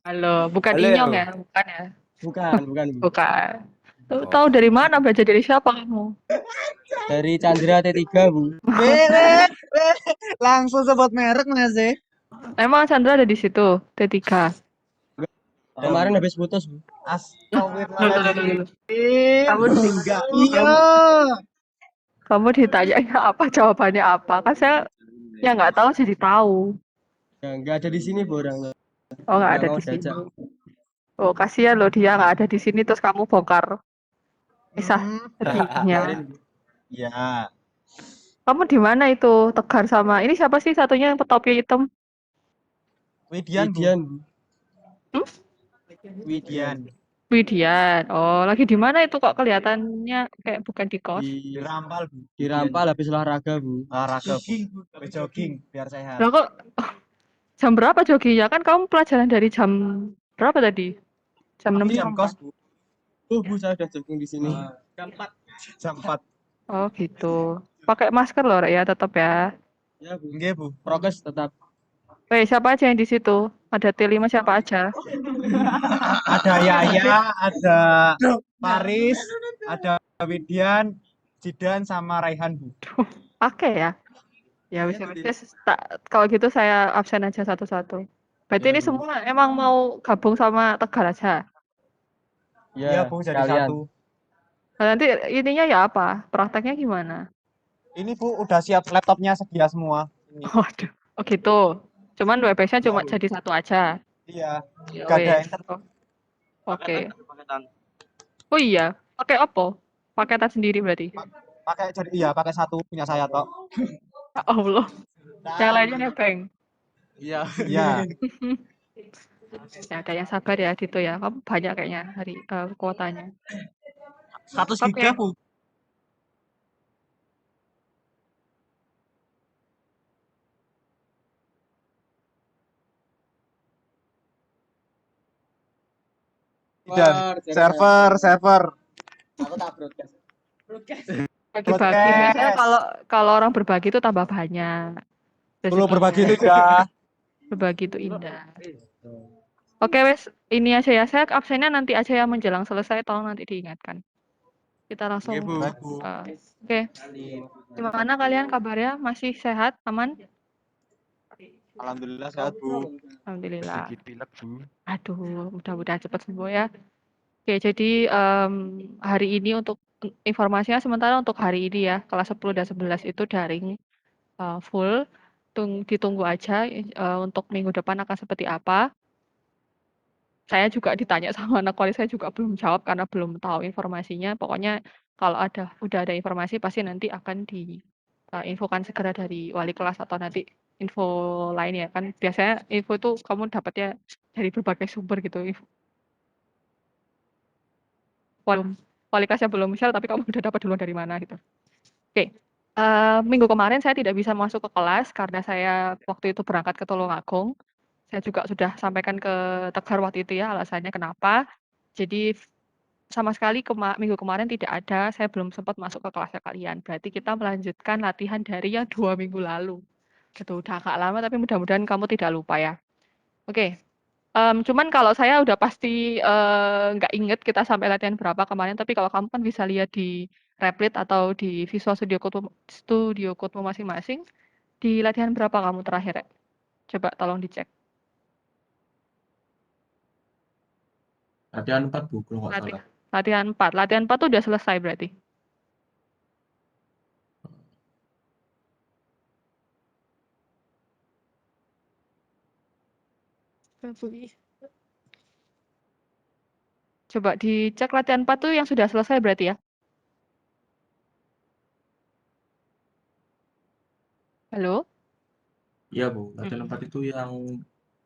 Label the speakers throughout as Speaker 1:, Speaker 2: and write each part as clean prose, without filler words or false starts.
Speaker 1: Halo, bukan Inyong ya?
Speaker 2: Halo,
Speaker 1: Bukan ya?
Speaker 2: bukan, Bu.
Speaker 1: Bukan.
Speaker 3: Oh,
Speaker 1: Tahu dari mana belajar dari siapa kamu?
Speaker 2: Dari Chandra T3, Bu.
Speaker 3: weh, weh, weh. Langsung sebut merek nggak sih?
Speaker 1: Emang Chandra ada di situ, T3.
Speaker 2: Kemarin habis putus, Bu.
Speaker 1: Loh, loh, loh, loh,
Speaker 3: Astagfirullahaladzim.
Speaker 1: loh. Kamu
Speaker 3: Enggak, iya.
Speaker 1: kamu kamu ditanya apa jawabannya apa? Kan saya ya nggak tahu jadi tahu.
Speaker 2: Ya, nggak ada di sini, Bu, orangnya.
Speaker 1: Oh nggak
Speaker 2: Nggak
Speaker 1: ada
Speaker 2: mau
Speaker 1: di sini.
Speaker 2: diajak.
Speaker 1: Oh kasihan loh dia nggak ada di sini terus kamu bongkar kisah
Speaker 3: Hmm,
Speaker 1: sedihnya.
Speaker 2: Biarin, Bu.
Speaker 3: ya.
Speaker 1: Kamu di mana itu? Tegar sama ini siapa sih satunya yang topi hitam?
Speaker 3: Widian, Bu.
Speaker 2: Widian, Bu.
Speaker 1: Hmm?
Speaker 2: Widian.
Speaker 3: Widian.
Speaker 1: Widian. Oh lagi di mana itu kok kelihatannya kayak bukan di kos?
Speaker 2: Di
Speaker 3: Dirampal, Bu.
Speaker 2: dirampal habis olahraga, Bu.
Speaker 3: Olahraga, Bu. Jogging, biar sehat.
Speaker 1: Lah kok jam berapa joggingnya? Kan kamu pelajaran dari jam berapa tadi? Jam 6
Speaker 3: Ini
Speaker 1: setengah
Speaker 3: jam kos,
Speaker 1: 4.
Speaker 3: Bu.
Speaker 2: Tuh, Bu, saya udah jogging di sini.
Speaker 3: Jam 4.
Speaker 1: Oh gitu. Pakai masker loh Rek, ya tetap ya.
Speaker 2: Ya, Bu.
Speaker 3: Nggih, Bu.
Speaker 2: Prokes tetap.
Speaker 1: Weh, siapa aja yang di situ? Ada T5 siapa aja?
Speaker 3: Ada Yaya, ada Paris, ada Widian, Jidan, sama Raihan, Bu.
Speaker 1: Pakai ya? Ya wis wis wis. Kalau gitu saya absen aja satu-satu. Berarti
Speaker 2: Ya,
Speaker 1: ini
Speaker 2: Bu.
Speaker 1: semua emang mau gabung sama Tegar aja.
Speaker 3: Iya,
Speaker 2: Ya,
Speaker 3: Bu, jadi
Speaker 2: sekalian.
Speaker 3: satu.
Speaker 1: Nah, nanti ininya ya apa? Prakteknya gimana?
Speaker 3: Ini, Bu, udah siap laptopnya sedia semua. Ini.
Speaker 1: Waduh. Oh gitu. Cuman WPS-nya
Speaker 3: Iya,
Speaker 1: cuma
Speaker 3: Bu.
Speaker 1: jadi satu aja.
Speaker 3: Iya.
Speaker 1: Ya
Speaker 3: Gak ada
Speaker 1: wes.
Speaker 3: internet.
Speaker 1: Oh, oke. Oh iya, pakai Oppo. Paketan sendiri berarti.
Speaker 3: Pakai jadi iya, pakai satu punya saya toh.
Speaker 1: Ya Allah. Yang lainnya nebeng.
Speaker 2: Iya.
Speaker 3: Iya.
Speaker 1: Ya, ada yang sabar ya, Dito ya. Kamu banyak kayaknya hari kuotanya.
Speaker 3: 100 giga,
Speaker 1: Oke.
Speaker 3: Bu. Dan server, server.
Speaker 2: Aku tak broadcast.
Speaker 1: Bagi-bagi. Biasanya
Speaker 3: Broadcast.
Speaker 1: kalau kalau orang berbagi itu tambah banyak
Speaker 3: Dulu berbagi
Speaker 1: rezekinya.
Speaker 3: itu indah.
Speaker 1: Berbagi itu indah. Oke, wes. Ini aja ya. Saya absennya nanti aja ya menjelang selesai. Tolong nanti diingatkan. Kita
Speaker 3: Oke,
Speaker 1: langsung.
Speaker 3: Bu. Baik, Bu.
Speaker 1: Oke. Gimana kalian kabarnya? Masih sehat? Aman?
Speaker 3: Alhamdulillah sehat, Bu.
Speaker 1: Alhamdulillah.
Speaker 4: Sedikit pilek, Bu.
Speaker 1: Aduh, mudah-mudahan cepat sembuh ya. Oke, jadi hari ini untuk informasinya sementara untuk hari ini ya, kelas 10 dan 11 itu daring full. Ditunggu aja untuk minggu depan akan seperti apa. Saya juga ditanya sama anak wali, saya juga belum jawab karena belum tahu informasinya. Pokoknya kalau udah ada informasi pasti nanti akan diinfokan segera dari wali kelas atau nanti info lain ya kan. Biasanya info itu kamu dapatnya dari berbagai sumber gitu. Wali kelasnya belum share tapi kamu udah dapat duluan dari mana gitu. Oke. Minggu kemarin saya tidak bisa masuk ke kelas karena saya waktu itu berangkat ke Tulungagung. Saya juga sudah sampaikan ke Tegar waktu itu ya alasannya kenapa. Jadi sama sekali minggu kemarin tidak ada, saya belum sempat masuk ke kelasnya kalian. Berarti kita melanjutkan latihan dari yang 2 minggu lalu. Gitu, udah agak lama tapi mudah-mudahan kamu tidak lupa ya. Oke, cuman kalau saya udah pasti nggak inget kita sampai latihan berapa kemarin, tapi kalau kamu kan bisa lihat di Replit atau di Visual Studio Code masing-masing, di latihan berapa kamu terakhir ya? Coba tolong dicek.
Speaker 4: Latihan 4, Bu, kalau nggak salah.
Speaker 1: Latihan 4 tuh udah selesai berarti. Coba dicek latihan 4 tuh yang sudah selesai berarti ya. Halo?
Speaker 4: Iya, Bu. Latihan
Speaker 1: Mm.
Speaker 4: 4 itu yang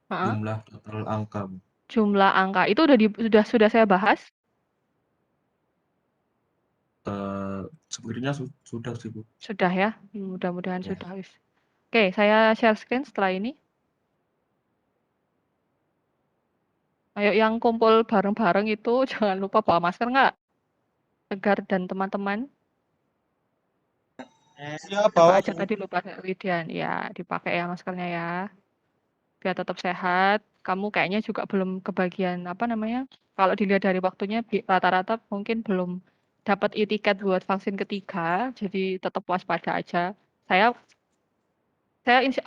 Speaker 1: Heeh.
Speaker 4: jumlah total angka, Bu.
Speaker 1: Jumlah angka itu sudah saya bahas.
Speaker 4: Sebenarnya sudah sih, Bu.
Speaker 1: Sudah ya. Mudah-mudahan
Speaker 4: Ya.
Speaker 1: sudah wis. Oke, saya share screen setelah ini. Ayo yang kumpul bareng-bareng itu jangan lupa bawa masker nggak? Tegar dan teman-teman.
Speaker 3: Siap,
Speaker 1: Coba
Speaker 3: bawa,
Speaker 1: aja
Speaker 3: Bu.
Speaker 1: tadi lupa Widian. Ya, dipakai ya maskernya ya. Biar tetap sehat. kamu kayaknya juga belum kebagian apa namanya? Kalau dilihat dari waktunya rata-rata mungkin belum dapat e-tiket buat vaksin ketiga, jadi tetap waspada aja. Saya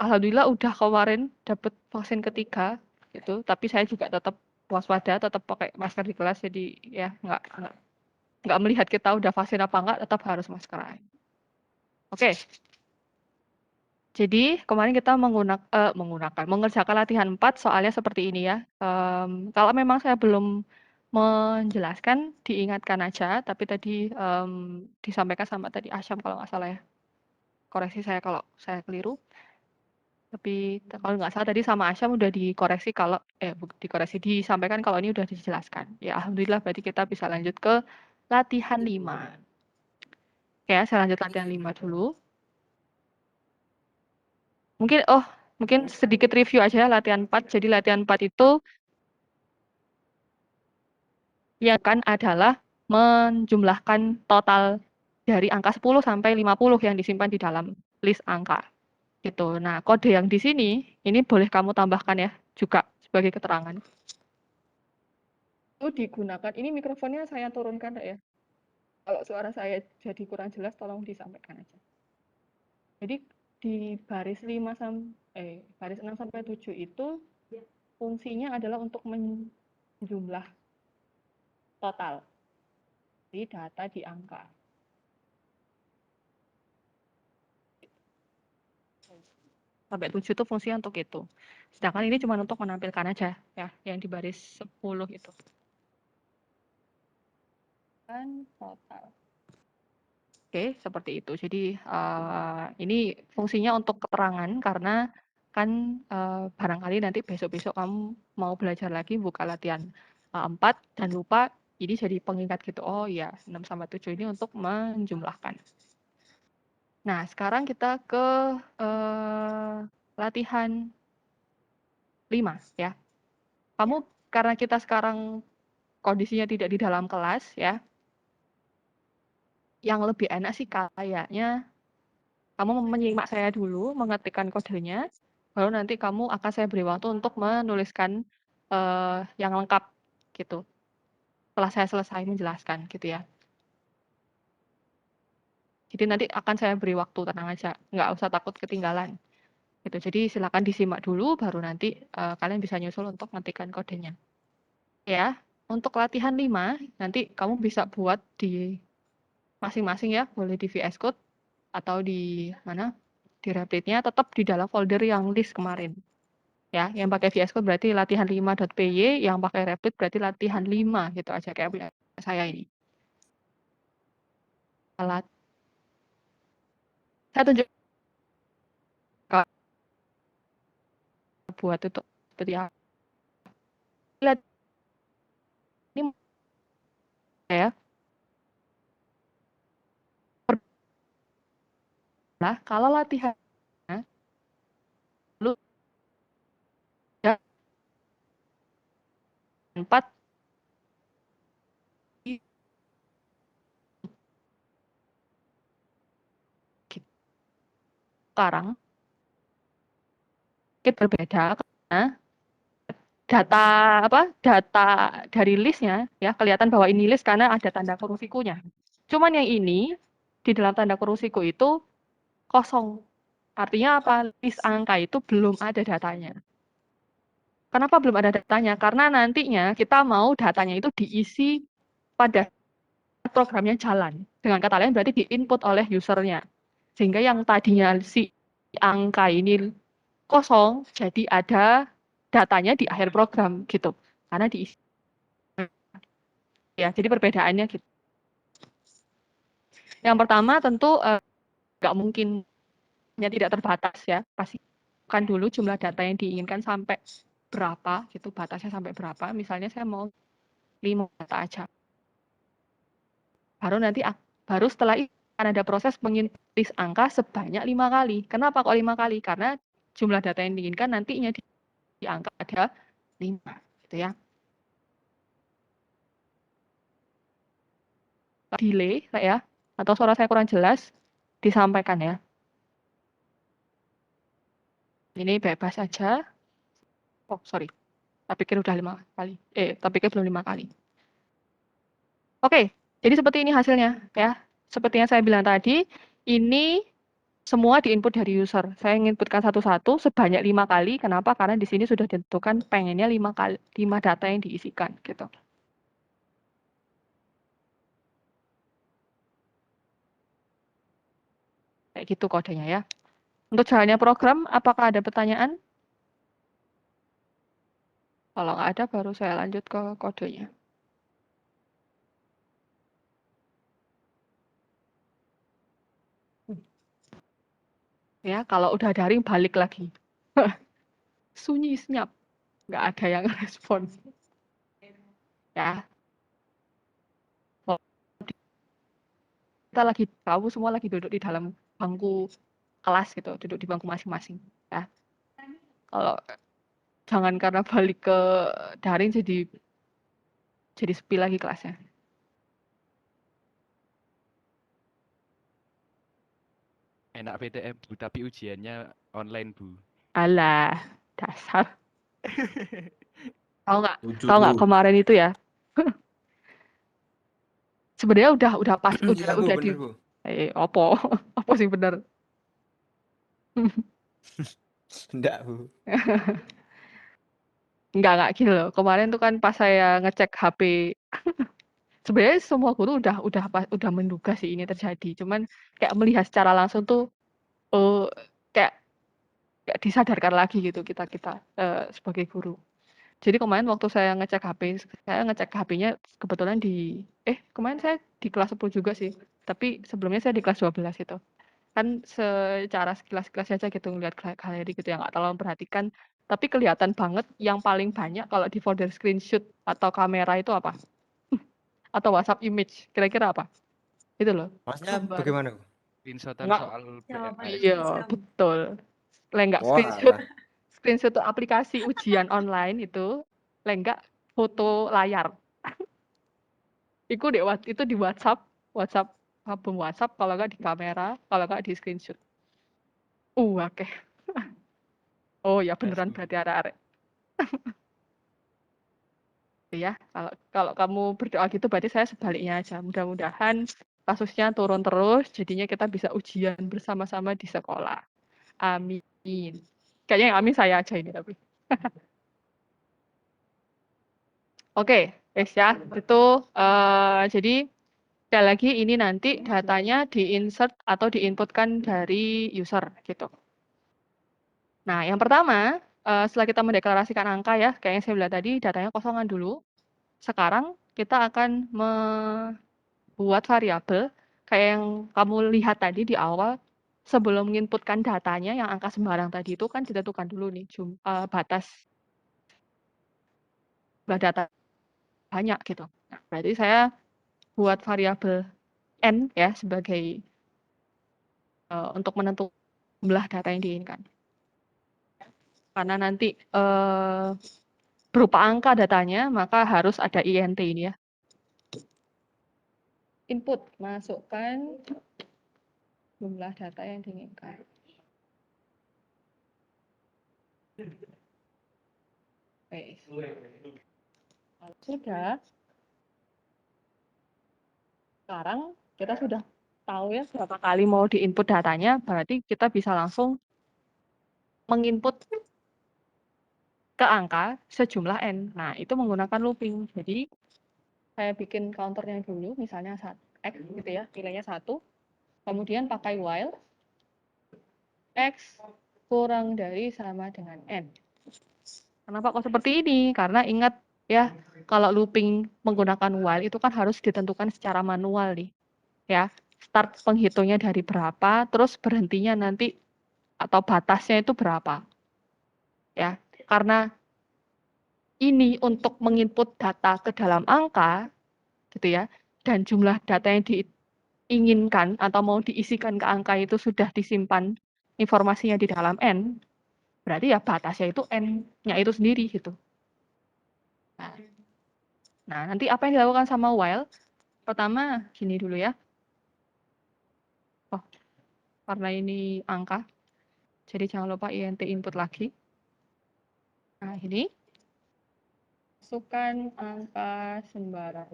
Speaker 1: alhamdulillah udah kemarin dapat vaksin ketiga gitu, tapi saya juga tetap waspada, tetap pakai masker di kelas, jadi ya nggak melihat kita udah vaksin apa enggak, tetap harus maskeran. Oke. Jadi kemarin kita mengerjakan latihan 4 soalnya seperti ini ya. Kalau memang saya belum menjelaskan, diingatkan aja, tapi tadi disampaikan sama tadi Asyam kalau nggak salah ya. Koreksi saya kalau saya keliru. Tapi kalau nggak salah tadi sama Asyam udah dikoreksi kalau disampaikan kalau ini udah dijelaskan. Ya alhamdulillah berarti kita bisa lanjut ke latihan 5. Oke, saya lanjut latihan 5 dulu. Mungkin sedikit review aja latihan 4. Jadi latihan 4 itu ya kan adalah menjumlahkan total dari angka 10 sampai 50 yang disimpan di dalam list angka. Gitu. Nah, kode yang di sini ini boleh kamu tambahkan ya juga sebagai keterangan. Itu digunakan. Ini mikrofonnya saya turunkan ya. Kalau suara saya jadi kurang jelas tolong disampaikan aja. Jadi di baris 6 sampai 7 itu fungsinya adalah untuk menjumlah total di data di angka. Sampai 7 itu fungsinya untuk itu. Sedangkan ini cuma untuk menampilkan aja ya, yang di baris 10 itu. Kan total. Oke, seperti itu. Jadi ini fungsinya untuk keterangan karena kan barangkali nanti besok-besok kamu mau belajar lagi buka latihan 4 dan lupa, ini jadi pengingat gitu. Oh iya, 6 sampai 7 ini untuk menjumlahkan. Nah, sekarang kita ke latihan 5 ya. Kamu karena kita sekarang kondisinya tidak di dalam kelas ya, yang lebih enak sih kayaknya kamu menyimak saya dulu, mengetikkan kodenya, baru nanti kamu akan saya beri waktu untuk menuliskan yang lengkap gitu. Setelah saya selesai menjelaskan gitu ya. Jadi nanti akan saya beri waktu, tenang aja, nggak usah takut ketinggalan. Gitu. Jadi silakan disimak dulu, baru nanti kalian bisa nyusul untuk mengetikkan kodenya. Ya, untuk latihan 5, nanti kamu bisa buat di masing-masing ya, boleh di VS Code atau di mana? Di Replit-nya tetap di dalam folder yang list kemarin. Ya, yang pakai VS Code berarti latihan5.py, yang pakai Replit berarti latihan 5 gitu aja kayak punya saya ini. Saya tunjuk buat itu seperti apa. Lihat ini ya. Nah, kalau latihan lu ya 4 sekarang kita berbeda karena data dari listnya ya kelihatan bahwa ini list karena ada tanda kurung sikunya. Cuman yang ini di dalam tanda kurung siku itu kosong. Artinya apa? List angka itu belum ada datanya. Kenapa belum ada datanya? Karena nantinya kita mau datanya itu diisi pada programnya jalan. Dengan kata lain berarti diinput oleh usernya. Sehingga yang tadinya si angka ini kosong, jadi ada datanya di akhir program gitu. Karena diisi. Ya, jadi perbedaannya gitu. Yang pertama tentu nggak mungkin tidak terbatas ya. Pastikan dulu jumlah data yang diinginkan sampai berapa gitu, batasnya sampai berapa. Misalnya saya mau 5 data aja. Baru setelah itu akan ada proses menginput list angka sebanyak 5 kali. Kenapa kok 5 kali? Karena jumlah data yang diinginkan nantinya di angka ada 5 gitu ya. Delay ya, atau suara saya kurang jelas, disampaikan ya. Ini bebas aja. Oh, sorry. Tak pikir udah 5 kali. Tak pikir belum 5 kali. Oke, jadi seperti ini hasilnya ya. Seperti yang saya bilang tadi, ini semua diinput dari user. Saya nginputkan satu-satu sebanyak 5 kali. Kenapa? Karena di sini sudah ditentukan pengennya 5 kali 5 data yang diisikan gitu. Kayak gitu kodenya ya. Untuk jalannya program, apakah ada pertanyaan? Kalau nggak ada, baru saya lanjut ke kodenya. Ya, kalau udah daring balik lagi. Sunyi senyap, nggak ada yang respon. Ya, kita lagi tahu semua lagi duduk di dalam bangku kelas gitu, duduk di bangku masing-masing. Ya, kalau jangan karena balik ke daring jadi sepi lagi kelasnya.
Speaker 5: Enak PTM Bu, tapi ujiannya online Bu.
Speaker 1: Alah, dasar. Tahu nggak?
Speaker 4: Lucu
Speaker 1: Tahu nggak
Speaker 4: tuh.
Speaker 1: kemarin itu ya? Sebenarnya udah pas,
Speaker 6: Iya Bu,
Speaker 1: udah di
Speaker 6: bener Bu.
Speaker 1: opo, opo sih bener.
Speaker 6: Enggak Bu.
Speaker 1: Enggak gini loh. Kemarin tuh kan pas saya ngecek HP, sebenarnya semua guru udah menduga sih ini terjadi. Cuman kayak melihat secara langsung tuh kayak disadarkan lagi gitu kita sebagai guru. Jadi kemarin waktu saya ngecek HP-nya kebetulan kemarin saya di kelas 10 juga sih. Tapi sebelumnya saya di kelas 12 itu. Kan secara sekilas-sekilas aja gitu ngeliat galeri gitu ya, nggak terlalu memperhatikan. Tapi kelihatan banget yang paling banyak kalau di folder screenshot atau kamera itu apa? Atau WhatsApp image, kira-kira apa? Itu loh.
Speaker 6: Maksudnya
Speaker 1: Gambar.
Speaker 6: bagaimana Bu?
Speaker 5: Screenshotan
Speaker 1: Nggak.
Speaker 5: soal PMS.
Speaker 1: Iya, betul. Lenggak
Speaker 6: Wah,
Speaker 1: screenshot tuh aplikasi ujian online itu, lenggak foto layar. Itu di WhatsApp, album WhatsApp, kalau nggak di kamera, kalau nggak di screenshot. Oke. Oh ya beneran
Speaker 5: Bu.
Speaker 1: berarti arek-arek. Ya, kalau kamu berdoa gitu berarti saya sebaliknya aja. Mudah-mudahan kasusnya turun terus, jadinya kita bisa ujian bersama-sama di sekolah. Amin. Kayaknya yang amin saya aja ini tapi. Oke, guys ya. Itu jadi sekali lagi ini nanti datanya di-insert atau di-inputkan dari user gitu. Nah, yang pertama, setelah kita mendeklarasikan angka ya, kayak yang saya bilang tadi, datanya kosongan dulu. Sekarang kita akan membuat variabel kayak yang kamu lihat tadi di awal. Sebelum menginputkan datanya, yang angka sembarang tadi itu kan ditentukan dulu nih batas jumlah data banyak gitu. Nah, berarti saya buat variabel n ya sebagai untuk menentukan jumlah data yang diinginkan. Karena nanti berupa angka datanya, maka harus ada int ini ya. Input, masukkan jumlah data yang diinginkan. Oke. Kalau sudah, sekarang kita sudah tahu ya berapa kali mau diinput datanya, berarti kita bisa langsung menginput ke angka sejumlah n. Nah, itu menggunakan looping. Jadi, saya bikin counternya dulu, misalnya x gitu ya, nilainya 1. Kemudian pakai while, x kurang dari sama dengan n. Kenapa kok seperti ini? Karena ingat ya, kalau looping menggunakan while itu kan harus ditentukan secara manual nih. Ya, start penghitungnya dari berapa, terus berhentinya nanti atau batasnya itu berapa. Ya, karena ini untuk menginput data ke dalam angka gitu ya, dan jumlah data yang diinginkan atau mau diisikan ke angka itu sudah disimpan informasinya di dalam n, berarti ya batasnya itu n-nya itu sendiri gitu. Nah, nanti apa yang dilakukan sama while? Pertama, gini dulu ya. Oh, karena ini angka, jadi jangan lupa int input lagi. Nah, ini. Masukkan angka sembarang.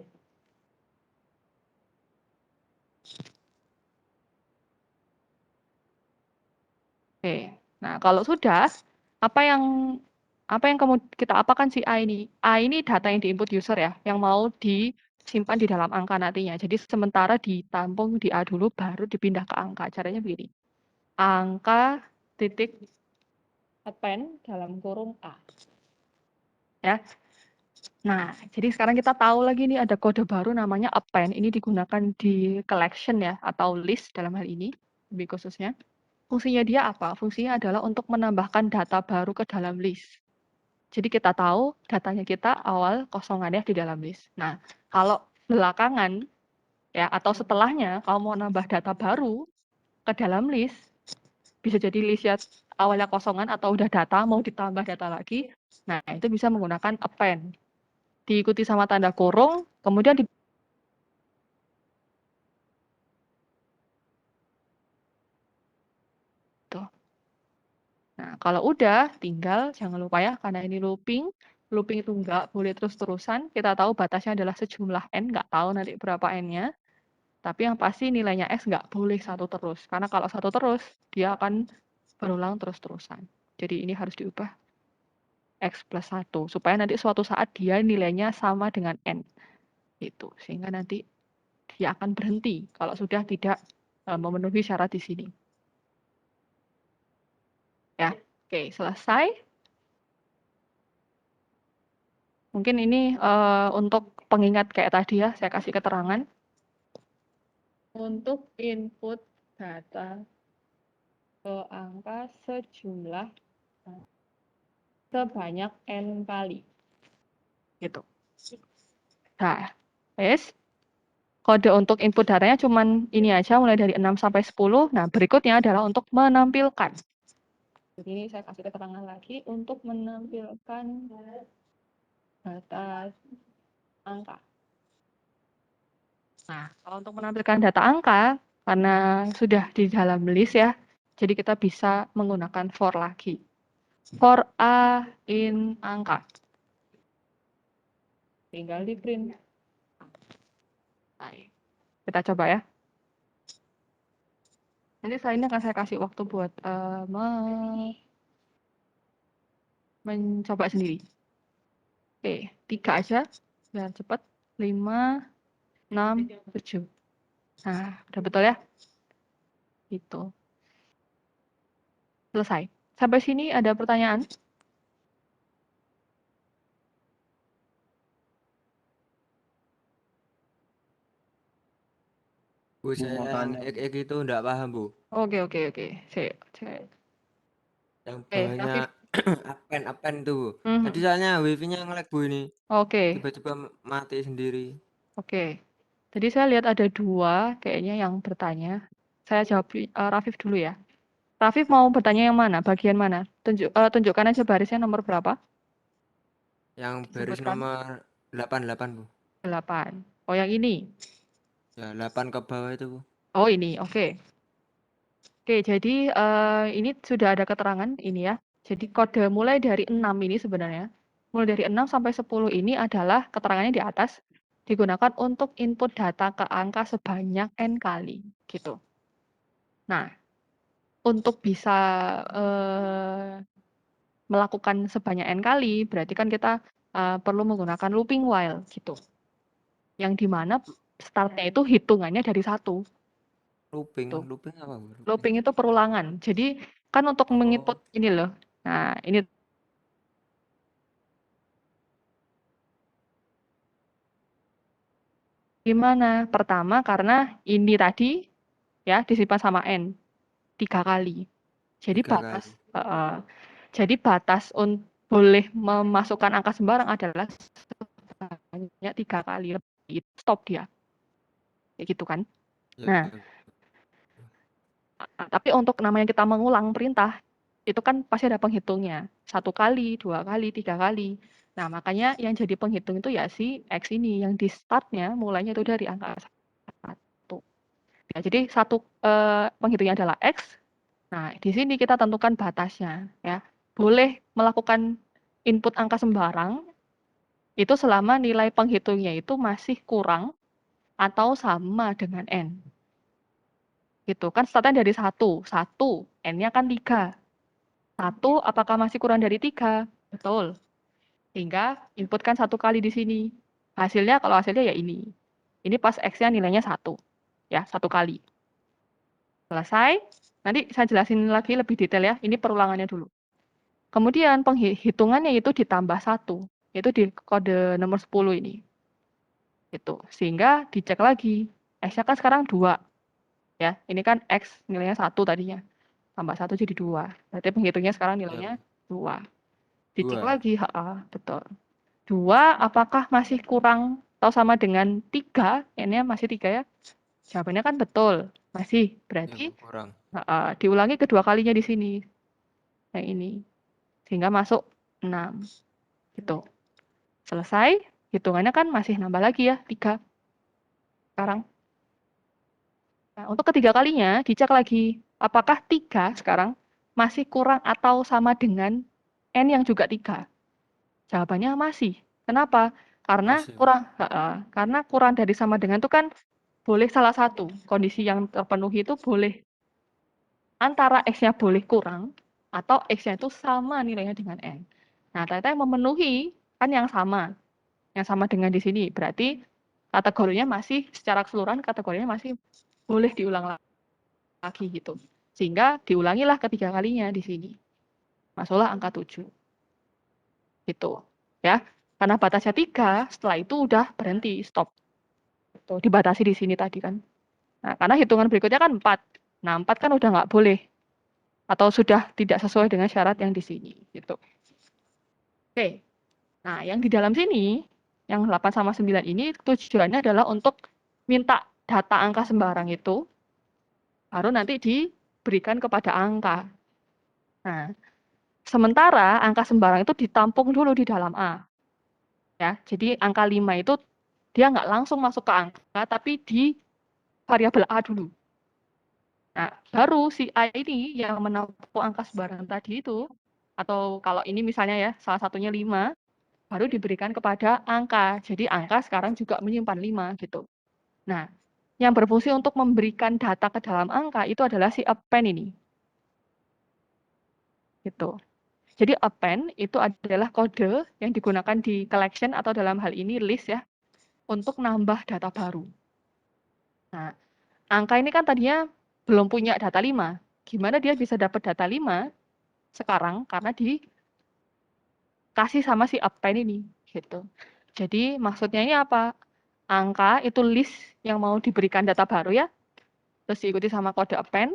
Speaker 1: Oke. Nah, kalau sudah, apa yang kita apakan si A ini? A ini data yang diinput user ya, yang mau disimpan di dalam angka nantinya. Jadi sementara ditampung di A dulu, baru dipindah ke angka. Caranya begini. Angka titik append dalam kurung A. Ya. Nah, jadi sekarang kita tahu lagi nih ada kode baru namanya append. Ini digunakan di collection ya, atau list dalam hal ini, lebih khususnya. Fungsinya dia apa? Fungsinya adalah untuk menambahkan data baru ke dalam list. Jadi kita tahu datanya kita awal kosongannya di dalam list. Nah, kalau belakangan ya atau setelahnya kamu mau nambah data baru ke dalam list, bisa jadi list ya awalnya kosongan atau udah data mau ditambah data lagi. Nah, itu bisa menggunakan append. Diikuti sama tanda kurung, kemudian Nah, kalau udah, tinggal jangan lupa ya, karena ini looping. Looping itu nggak boleh terus-terusan. Kita tahu batasnya adalah sejumlah n, nggak tahu nanti berapa n-nya. Tapi yang pasti nilainya x nggak boleh satu terus. Karena kalau satu terus, dia akan berulang terus-terusan. Jadi ini harus diubah x plus 1. Supaya nanti suatu saat dia nilainya sama dengan n. Gitu. Sehingga nanti dia akan berhenti kalau sudah tidak memenuhi syarat di sini. Ya, oke, selesai. Mungkin ini untuk pengingat kayak tadi ya, saya kasih keterangan. Untuk input data ke angka sejumlah sebanyak n kali. Gitu. Nah, yes. Kode untuk input datanya cuman ini aja, mulai dari 6 sampai 10. Nah, berikutnya adalah untuk menampilkan. Jadi ini saya kasih keterangan lagi untuk menampilkan data angka. Nah, kalau untuk menampilkan data angka, karena sudah di dalam list ya, jadi kita bisa menggunakan for lagi. For A in angka. Tinggal di print. Baik. Kita coba ya. Nanti setelah ini akan saya kasih waktu buat mencoba sendiri. Oke, 3 aja, biar cepat. 5, 6, 7. Nah, udah betul ya? Gitu. Selesai. Sampai sini ada pertanyaan?
Speaker 6: Bu, saya
Speaker 4: Mau
Speaker 6: yang
Speaker 4: tanya.
Speaker 6: ek itu enggak paham, Bu.
Speaker 1: Oke.
Speaker 6: Yang bawahnya
Speaker 1: Rafif.
Speaker 6: append itu, Bu.
Speaker 1: Mhm.
Speaker 6: Tadi soalnya wifi-nya nge-lag, Bu, ini.
Speaker 1: Oke.
Speaker 6: Tiba-tiba mati sendiri.
Speaker 1: Oke. Tadi saya lihat ada 2 kayaknya yang bertanya. Saya jawab Rafif dulu ya. Rafif mau bertanya yang mana? Bagian mana? Tunjukkan aja barisnya nomor berapa?
Speaker 6: Yang baris
Speaker 1: Disebutkan.
Speaker 6: nomor 88, Bu.
Speaker 1: 8. Oh, yang ini.
Speaker 6: Ya, 8 ke bawah itu, Bu.
Speaker 1: Oh, ini. Oke. Oke, jadi ini sudah ada keterangan ini ya. Jadi kode mulai dari 6 ini sebenarnya. Mulai dari 6 sampai 10 ini adalah keterangannya di atas. Digunakan untuk input data ke angka sebanyak n kali. Gitu. Nah, untuk bisa melakukan sebanyak n kali, berarti kan kita perlu menggunakan looping while gitu. Yang dimana startnya itu hitungannya dari 1.
Speaker 6: Looping
Speaker 1: Tuh.
Speaker 6: apa, Bu?
Speaker 1: Looping itu perulangan. Jadi kan untuk menginput ini loh. Nah, ini gimana? Pertama karena ini tadi ya disimpan sama n 3 kali. Jadi
Speaker 6: 3
Speaker 1: batas
Speaker 6: kali.
Speaker 1: jadi batas boleh memasukkan angka sembarang adalah sebanyak 3 kali lebih. Stop dia. Kayak gitu kan.
Speaker 6: Ya,
Speaker 1: Nah, tapi untuk namanya kita mengulang perintah, itu kan pasti ada penghitungnya. 1 kali, 2 kali, 3 kali. Nah, makanya yang jadi penghitung itu ya si X ini, yang di startnya mulainya itu dari angka 1. Ya, jadi penghitungnya adalah X. Nah, di sini kita tentukan batasnya. Ya. Boleh melakukan input angka sembarang, Itu selama nilai penghitungnya itu masih kurang atau sama dengan N. Gitu kan startnya dari 1. 1, N-nya kan 3. 1 apakah masih kurang dari 3? Betul. Sehingga inputkan 1 kali di sini. Hasilnya kalau hasilnya ya ini. Ini pas X-nya nilainya 1. Ya, 1 kali. Selesai. Nanti saya jelasin lagi lebih detail ya. Ini perulangannya dulu. Kemudian penghitungannya itu ditambah 1. Itu di kode nomor 10 ini. Itu. Sehingga dicek lagi. X-nya kan sekarang 2. Ya, ini kan X nilainya 1 tadinya. Tambah 1 jadi 2. Berarti penghitungnya sekarang nilainya 2. Dicek
Speaker 6: 2.
Speaker 1: lagi, betul. 2 apakah masih kurang atau sama dengan 3? N-nya masih 3 ya? Jawabannya kan betul, masih. Berarti
Speaker 6: Yang kurang.
Speaker 1: diulangi kedua kalinya di sini. Yang ini. Sehingga masuk 6. Gitu. Selesai, hitungannya kan masih nambah lagi ya, 3. Sekarang. Nah, untuk ketiga kalinya dicek lagi, apakah 3 sekarang masih kurang atau sama dengan N yang juga 3? Jawabannya masih. Kenapa? Karena
Speaker 6: Masih.
Speaker 1: kurang dari sama dengan itu kan boleh salah satu. Kondisi yang terpenuhi itu boleh antara X-nya boleh kurang atau X-nya itu sama nilainya dengan N. Nah, ternyata yang memenuhi kan yang sama. Yang sama dengan di sini. Berarti kategorinya masih secara keseluruhan kategorinya masih boleh diulang lagi gitu. Sehingga diulangilah ketiga kalinya di sini. Masuklah angka 7. Gitu. Ya. Karena batasnya 3, setelah itu udah berhenti, stop. Tuh, dibatasi di sini tadi kan. Nah, karena hitungan berikutnya kan 4. Nah, 4 kan udah nggak boleh. Atau sudah tidak sesuai dengan syarat yang di sini. Gitu. Oke. Nah, yang di dalam sini, yang 8 sama 9 ini, tujuannya adalah untuk minta data angka sembarang itu, baru nanti diberikan kepada angka. Nah, sementara angka sembarang itu ditampung dulu di dalam A. Ya, jadi angka 5 itu dia nggak langsung masuk ke angka, tapi di variabel A dulu. Nah, baru si A ini yang menampung angka sembarang tadi itu, atau kalau ini misalnya ya, salah satunya 5, baru diberikan kepada angka. Jadi angka sekarang juga menyimpan 5 gitu. Nah, yang berfungsi untuk memberikan data ke dalam angka itu adalah si append ini. Gitu. Jadi append itu adalah kode yang digunakan di collection atau dalam hal ini list ya, untuk nambah data baru. Nah, angka ini kan tadinya belum punya data 5. Gimana dia bisa dapat data 5 sekarang? Karena dikasih sama si append ini. Gitu. Jadi maksudnya ini apa? Angka itu list yang mau diberikan data baru ya. Terus diikuti sama kode append.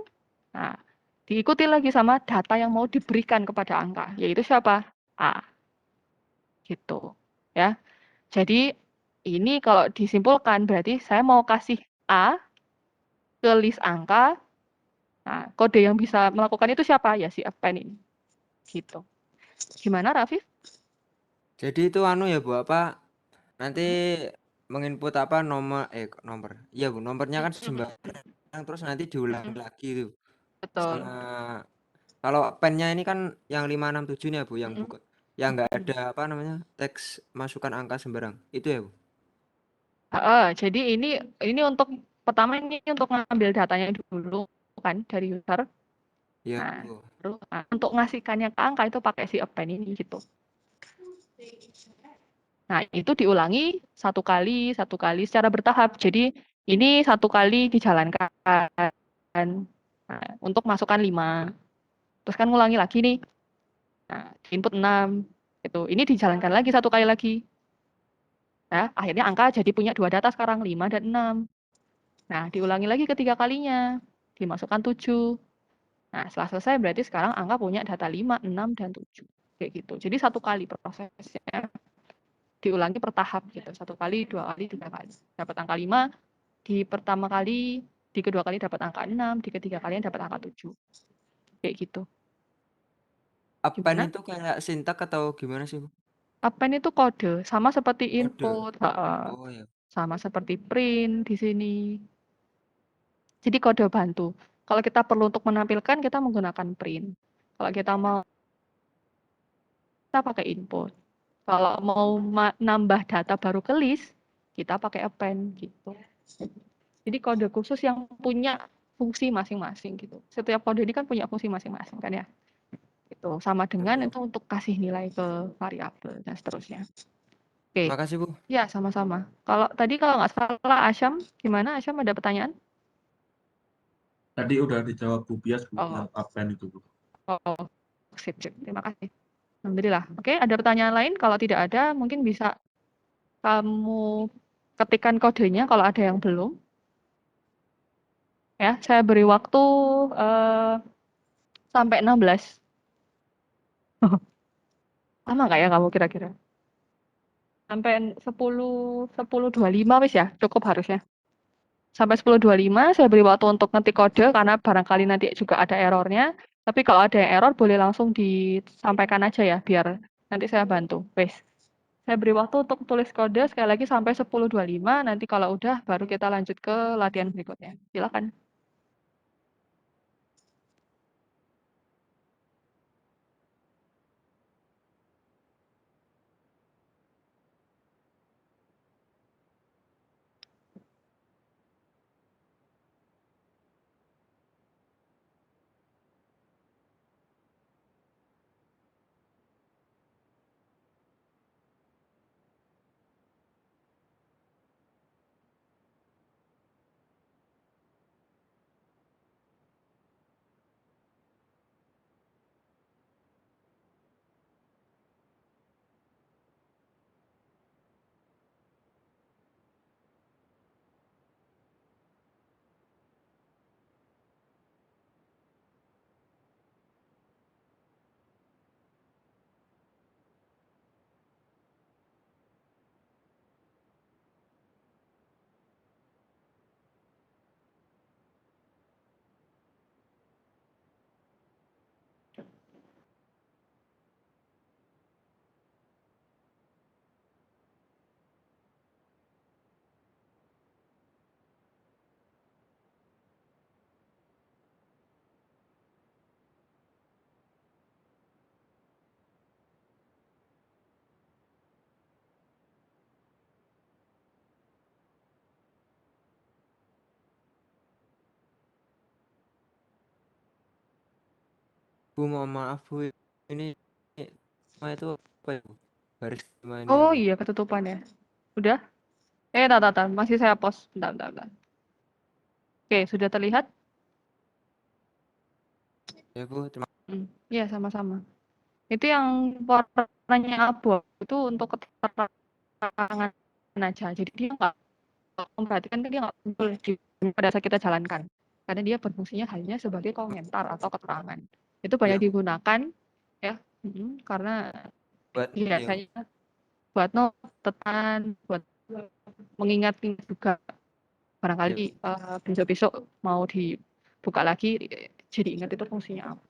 Speaker 1: Nah, diikuti lagi sama data yang mau diberikan kepada angka. Yaitu siapa? A. Gitu. Ya. Jadi ini kalau disimpulkan berarti saya mau kasih A ke list angka. Nah, kode yang bisa melakukan itu siapa? Ya si append ini. Gitu. Gimana Rafif?
Speaker 6: Jadi itu ya Bu, apa nanti menginput apa nomor Iya Bu, nomornya kan sembarang terus nanti diulang lagi itu.
Speaker 1: Betul.
Speaker 6: Sama kalau pennya ini kan yang 567 nih ya Bu, yang buka yang enggak ada apa namanya? Teks masukkan angka sembarang. Itu ya Bu.
Speaker 1: Jadi ini untuk pertama ini untuk ngambil datanya dulu kan dari user.
Speaker 6: Iya
Speaker 1: Nah,
Speaker 6: Bu.
Speaker 1: terus untuk ngasihkannya ke angka itu pakai si append ini gitu. Nah, itu diulangi satu kali secara bertahap. Jadi ini satu kali dijalankan untuk masukkan 5. Terus kan ngulangi lagi nih. Nah, input 6 gitu. Ini dijalankan lagi satu kali lagi. Nah, akhirnya angka jadi punya 2 data sekarang 5 dan 6. Nah, diulangi lagi ketiga kalinya. Dimasukkan 7. Nah, setelah selesai berarti sekarang angka punya data 5, 6, dan 7. Kayak gitu. Jadi satu kali prosesnya diulangi per tahap gitu. 1 kali, 2 kali, 3 kali. Dapat angka 5, di pertama kali, di kedua kali dapat angka 6, di ketiga kalinya dapat angka 7. Kayak gitu.
Speaker 6: Append itu kayak sintak atau gimana sih Bu?
Speaker 1: Append itu kode, sama seperti
Speaker 6: Kode.
Speaker 1: input,
Speaker 6: Oh ya.
Speaker 1: sama seperti print di sini. Jadi kode bantu. Kalau kita perlu untuk menampilkan, kita menggunakan print. Kalau kita mau, kita pakai input. Kalau mau nambah data baru ke list, kita pakai append gitu. Jadi kode khusus yang punya fungsi masing-masing gitu. Setiap kode ini kan punya fungsi masing-masing kan ya. Itu sama dengan itu untuk kasih nilai ke variabel dan seterusnya. Oke.
Speaker 6: Makasih Bu.
Speaker 1: Ya, sama-sama. Kalau nggak salah Asyam, gimana Asyam ada pertanyaan?
Speaker 4: Tadi udah dijawab Bu Bias, Bu,
Speaker 1: Oh.
Speaker 4: yang append itu, Bu.
Speaker 1: Oh, sip. Terima kasih. Alhamdulillah. Oke, ada pertanyaan lain? Kalau tidak ada, mungkin bisa kamu ketikkan kodenya kalau ada yang belum. Ya, saya beri waktu sampai 16. Lama nggak ya kamu kira-kira? Sampai 10.25 wis ya, cukup harusnya. Sampai 10.25 saya beri waktu untuk ngetik kode karena barangkali nanti juga ada errornya. Tapi kalau ada yang error boleh langsung disampaikan aja ya biar nanti saya bantu. Wes. Saya beri waktu untuk tulis kode sekali lagi sampai 10.25. Nanti kalau udah baru kita lanjut ke latihan berikutnya. Silakan.
Speaker 6: Bu mohon maaf Bu. Ini semua itu apa ya Bu? Baris lima ini
Speaker 1: Oh
Speaker 6: Bu.
Speaker 1: iya, ketutupan ya. Udah? Tar. Masih saya post. Bentar. Oke, sudah terlihat?
Speaker 6: Ya Bu, terima
Speaker 1: Iya, sama-sama. Itu yang warnanya abu itu untuk keterangan aja. Jadi dia nggak memperhatikan kan dia nggak muncul pada saat kita jalankan. Karena dia berfungsinya hanya sebagai komentar atau keterangan. Itu banyak
Speaker 6: Ya.
Speaker 1: digunakan ya, karena
Speaker 6: buat
Speaker 1: biasanya buat notetan, buat mengingat juga barangkali besok-besok mau dibuka lagi, jadi ingat itu fungsinya apa.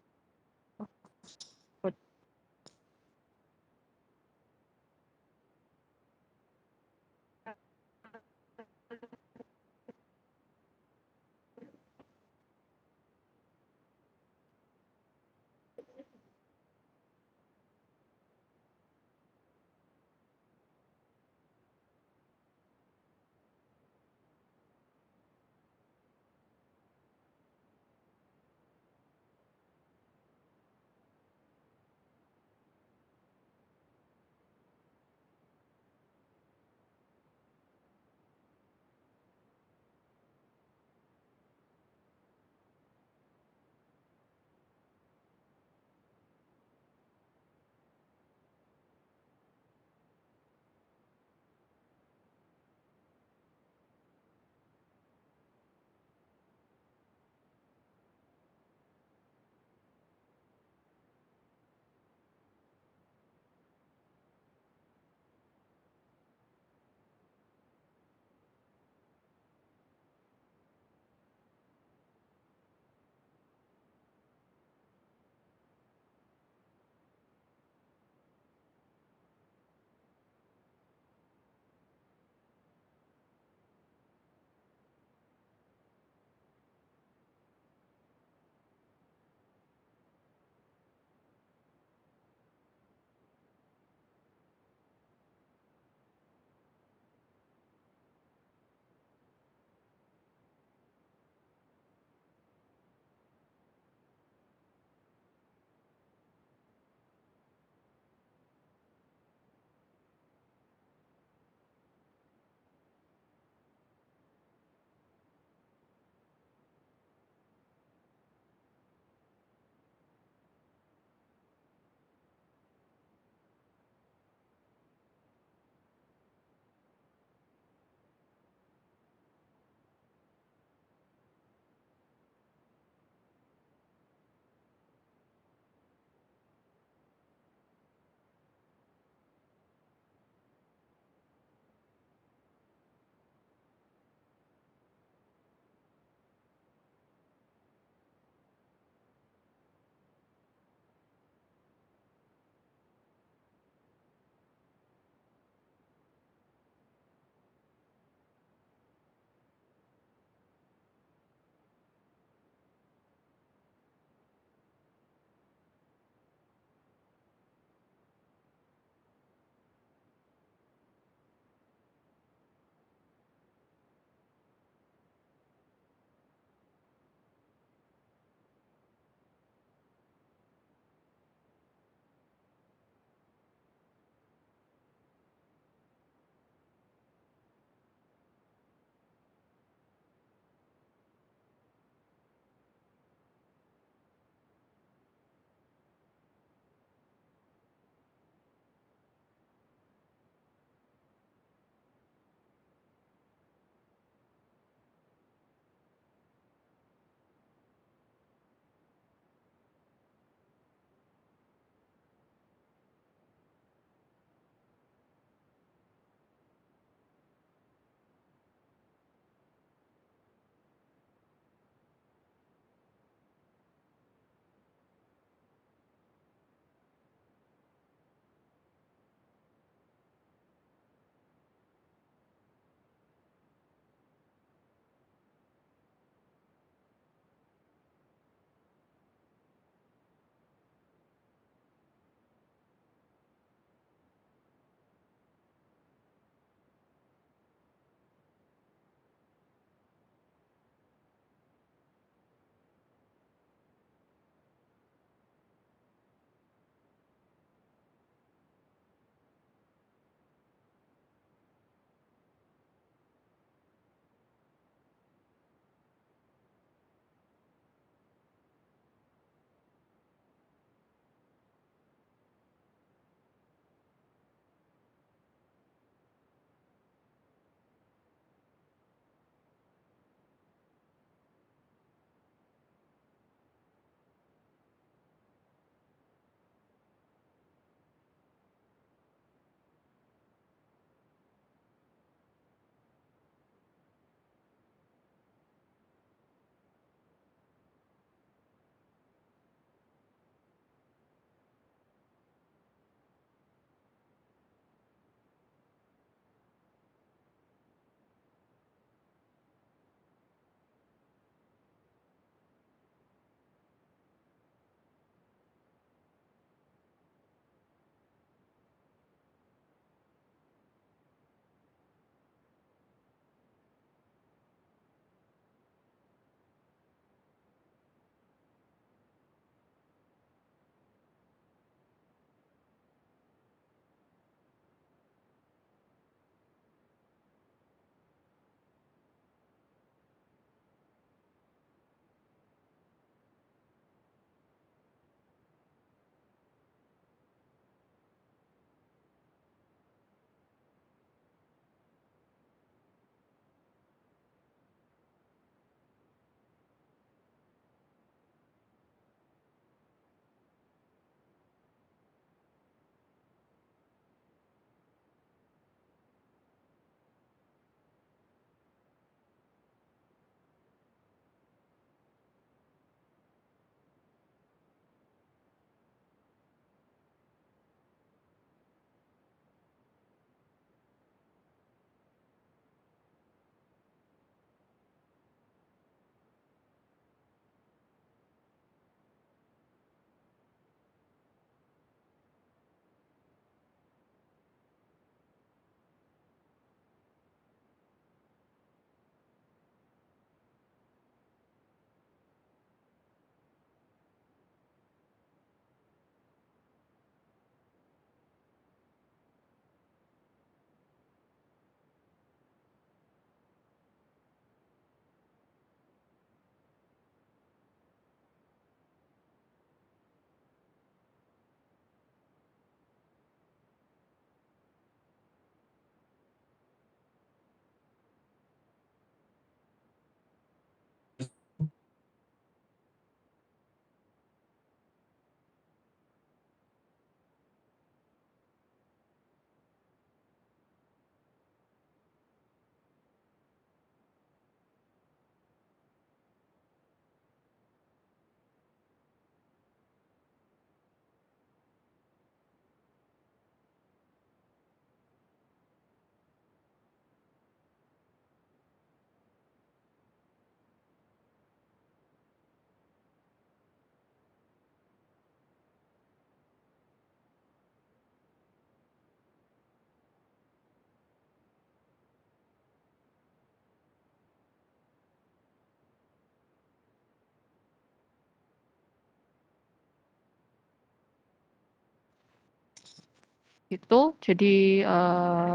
Speaker 1: Gitu. Jadi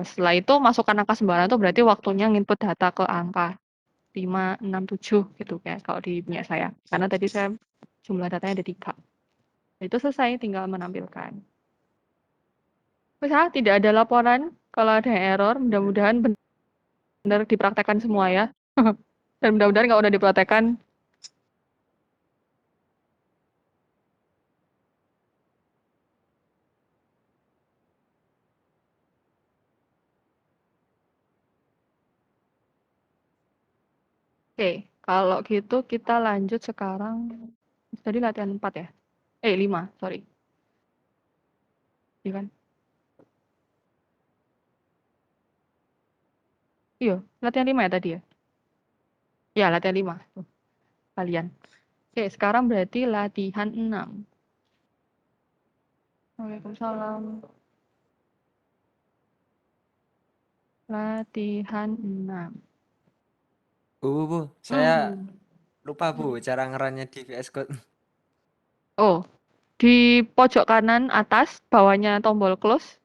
Speaker 1: setelah itu masukkan angka sembarangan itu berarti waktunya nginput data ke angka 5, 6, 7 gitu ya kalau di punya saya. Karena tadi saya jumlah datanya ada 3. Itu selesai tinggal menampilkan. Bisa tidak ada laporan kalau ada error, mudah-mudahan benar dipraktekkan semua ya. Dan mudah-mudahan kalau udah dipraktekkan oke, kalau gitu kita lanjut sekarang. Tadi latihan 4 ya? 5, sorry. Iya kan? Iya, latihan 5 ya tadi ya? Ya, latihan 5. Tuh, kalian. Oke, sekarang berarti latihan 6. Waalaikumsalam. Latihan 6.
Speaker 6: Bu, saya lupa Bu cara ngerannya di VS Code.
Speaker 1: Oh, di pojok kanan atas, bawahnya tombol close,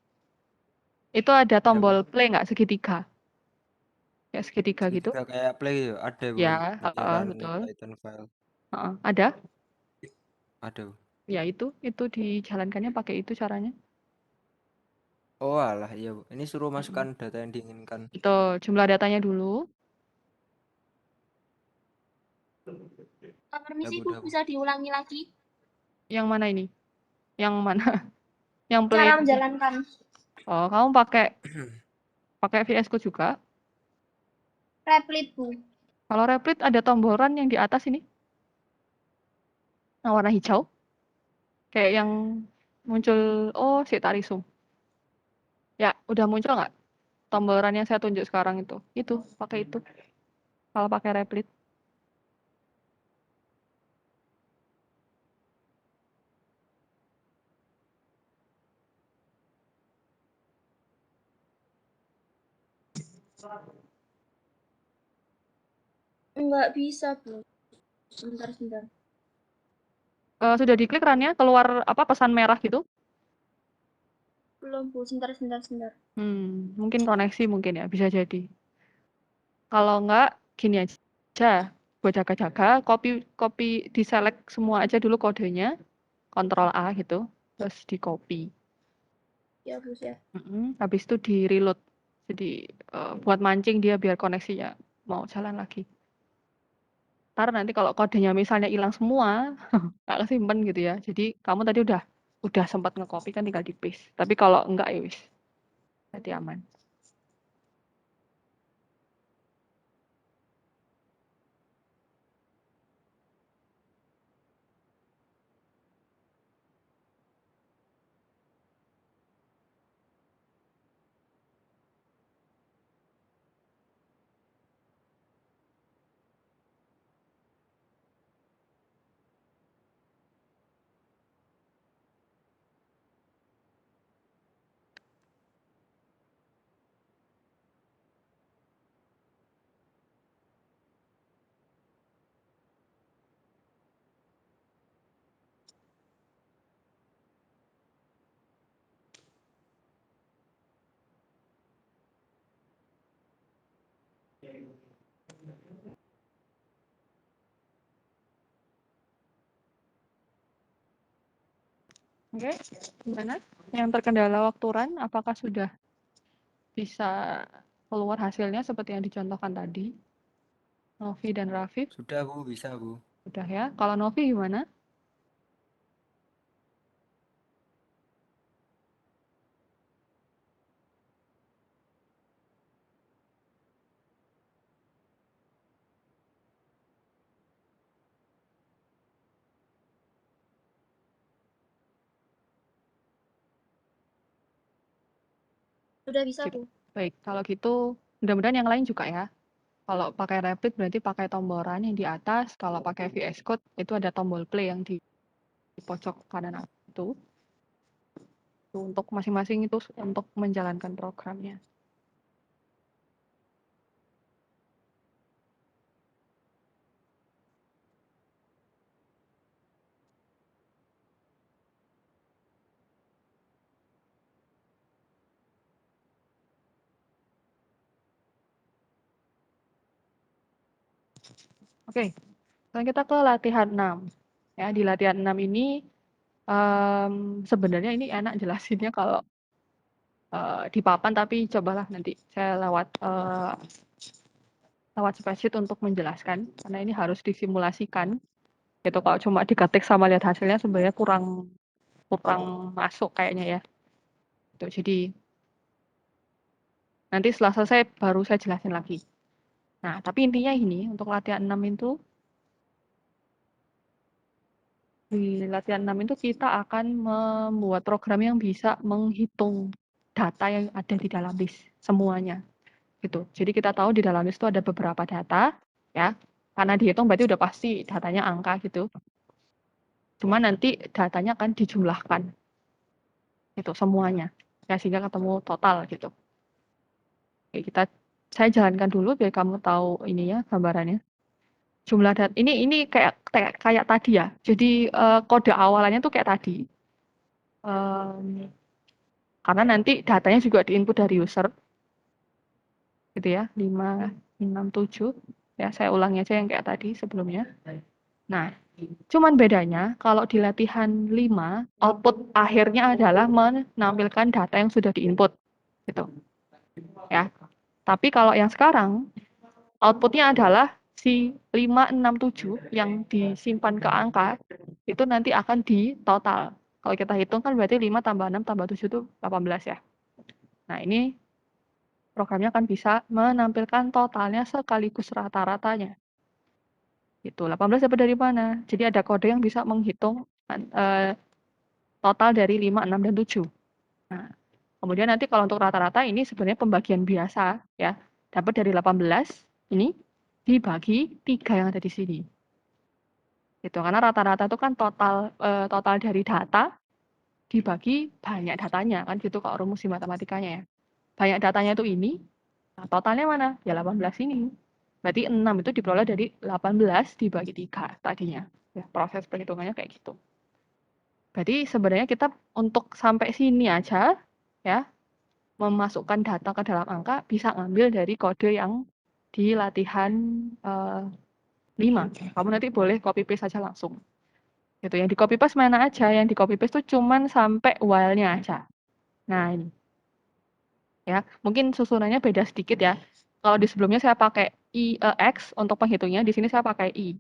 Speaker 1: itu ada
Speaker 6: Ya, Bu.
Speaker 1: tombol play nggak segitiga? Ya, segitiga gitu.
Speaker 6: Segitiga kayak play ya, ada Bu.
Speaker 1: Ya,
Speaker 6: Menyebar
Speaker 1: betul.
Speaker 6: Python file.
Speaker 1: Ada?
Speaker 6: Ada Bu.
Speaker 1: Ya, itu dijalankannya pakai itu caranya.
Speaker 6: Oh alah, iya Bu. Ini suruh masukkan data yang diinginkan.
Speaker 1: Itu jumlah datanya dulu.
Speaker 7: Permisi
Speaker 6: Bu,
Speaker 7: Bu,
Speaker 6: dah, Bu.
Speaker 7: bisa diulangi lagi
Speaker 1: Yang mana ini? Yang mana? Yang play.
Speaker 7: cara menjalankan.
Speaker 1: Oh, kamu pakai VS Code juga?
Speaker 7: Replit Bu.
Speaker 1: Kalau Replit ada tombol run yang di atas ini. Yang warna hijau. Kayak yang muncul, oh, tak zoom. Ya, udah muncul nggak? Tombol run yang saya tunjuk sekarang itu. Itu, pakai itu. Kalau pakai Replit.
Speaker 7: Enggak bisa Bu. Sebentar.
Speaker 1: Sudah diklik runnya, keluar apa pesan merah gitu?
Speaker 7: Belum Bu, sebentar.
Speaker 1: Mungkin koneksi mungkin ya, bisa jadi. Kalau nggak, gini aja. Buat jaga-jaga, copy di select semua aja dulu kodenya. Ctrl A gitu, terus di copy.
Speaker 7: Ya Bu, ya.
Speaker 1: Habis itu di reload. Jadi buat mancing dia biar koneksinya mau jalan lagi. Ntar nanti kalau kodenya misalnya hilang semua, nggak kesimpan gitu ya. Jadi kamu tadi udah sempat nge-copy kan tinggal di paste. Tapi kalau enggak ya wis, berarti aman. Oke, gimana? Yang terkendala waktu run, apakah sudah bisa keluar hasilnya seperti yang dicontohkan tadi? Novi dan Rafif,
Speaker 6: Sudah Bu, bisa Bu.
Speaker 1: udah ya. Kalau Novi gimana?
Speaker 7: Sudah bisa
Speaker 1: Gitu.
Speaker 7: Bu.
Speaker 1: Baik, kalau gitu mudah-mudahan yang lain juga ya. Kalau pakai Replit berarti pakai tombol run yang di atas. Kalau pakai VS Code itu ada tombol play yang di pojok kanan itu. Itu untuk masing-masing itu untuk menjalankan programnya. Oke, sekarang kita ke latihan 6. Ya, di latihan 6 ini sebenarnya ini enak jelasinnya kalau di papan, tapi cobalah nanti saya lewat spreadsheet untuk menjelaskan karena ini harus disimulasikan. Gitu, kalau cuma diketik sama lihat hasilnya sebenarnya kurang masuk kayaknya ya. Gitu, jadi nanti setelah selesai baru saya jelasin lagi. Nah, tapi intinya ini untuk latihan 6 itu di latihan 6 itu kita akan membuat program yang bisa menghitung data yang ada di dalam list semuanya. Gitu. Jadi kita tahu di dalam list itu ada beberapa data ya. Karena dihitung berarti udah pasti datanya angka gitu. Cuma nanti datanya akan dijumlahkan. Itu semuanya. Ya, sehingga ketemu total gitu. Oke, saya jalankan dulu biar kamu tahu ininya gambarannya. Jumlah data ini kayak tadi ya. Jadi kode awalannya tuh kayak tadi. Karena nanti datanya juga diinput dari user. Gitu ya, 5, 6, 7. Ya, saya ulangi aja yang kayak tadi sebelumnya. Nah, cuman bedanya kalau di latihan 5, output akhirnya adalah menampilkan data yang sudah diinput. Gitu. Ya. Tapi kalau yang sekarang, outputnya adalah si 5, 6, 7 yang disimpan ke angka, itu nanti akan di total. Kalau kita hitung kan berarti 5 tambah 6 tambah 7 itu 18 ya. Nah, ini programnya akan bisa menampilkan totalnya sekaligus rata-ratanya. Itu 18 dapat dari mana? Jadi ada kode yang bisa menghitung total dari 5, 6, dan 7. Nah, kemudian nanti kalau untuk rata-rata ini sebenarnya pembagian biasa ya. Dapat dari 18 ini dibagi 3 yang ada di sini. Gitu. Karena rata-rata itu kan total dari data dibagi banyak datanya kan gitu kalau rumus di matematikanya ya. Banyak datanya itu ini, nah totalnya mana? Ya 18 ini. Berarti 6 itu diperoleh dari 18 dibagi 3 tadinya. Ya, proses perhitungannya kayak gitu. Berarti sebenarnya kita untuk sampai sini aja ya, memasukkan data ke dalam angka bisa ngambil dari kode yang di latihan 5. Kamu nanti boleh copy paste saja langsung. Gitu. Yang di copy paste mana aja? Yang di copy paste itu cuman sampai while-nya aja. Nah, ini. Ya, mungkin susunannya beda sedikit ya. Kalau di sebelumnya saya pakai X untuk penghitungnya, di sini saya pakai I.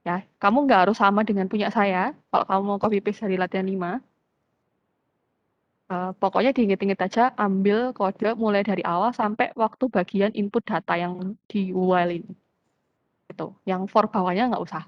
Speaker 1: Ya, kamu nggak harus sama dengan punya saya. Kalau kamu mau copy paste dari latihan 5, pokoknya diinget-inget aja, ambil kode mulai dari awal sampai waktu bagian input data yang di while ini. Gitu. Yang for bawahnya nggak usah.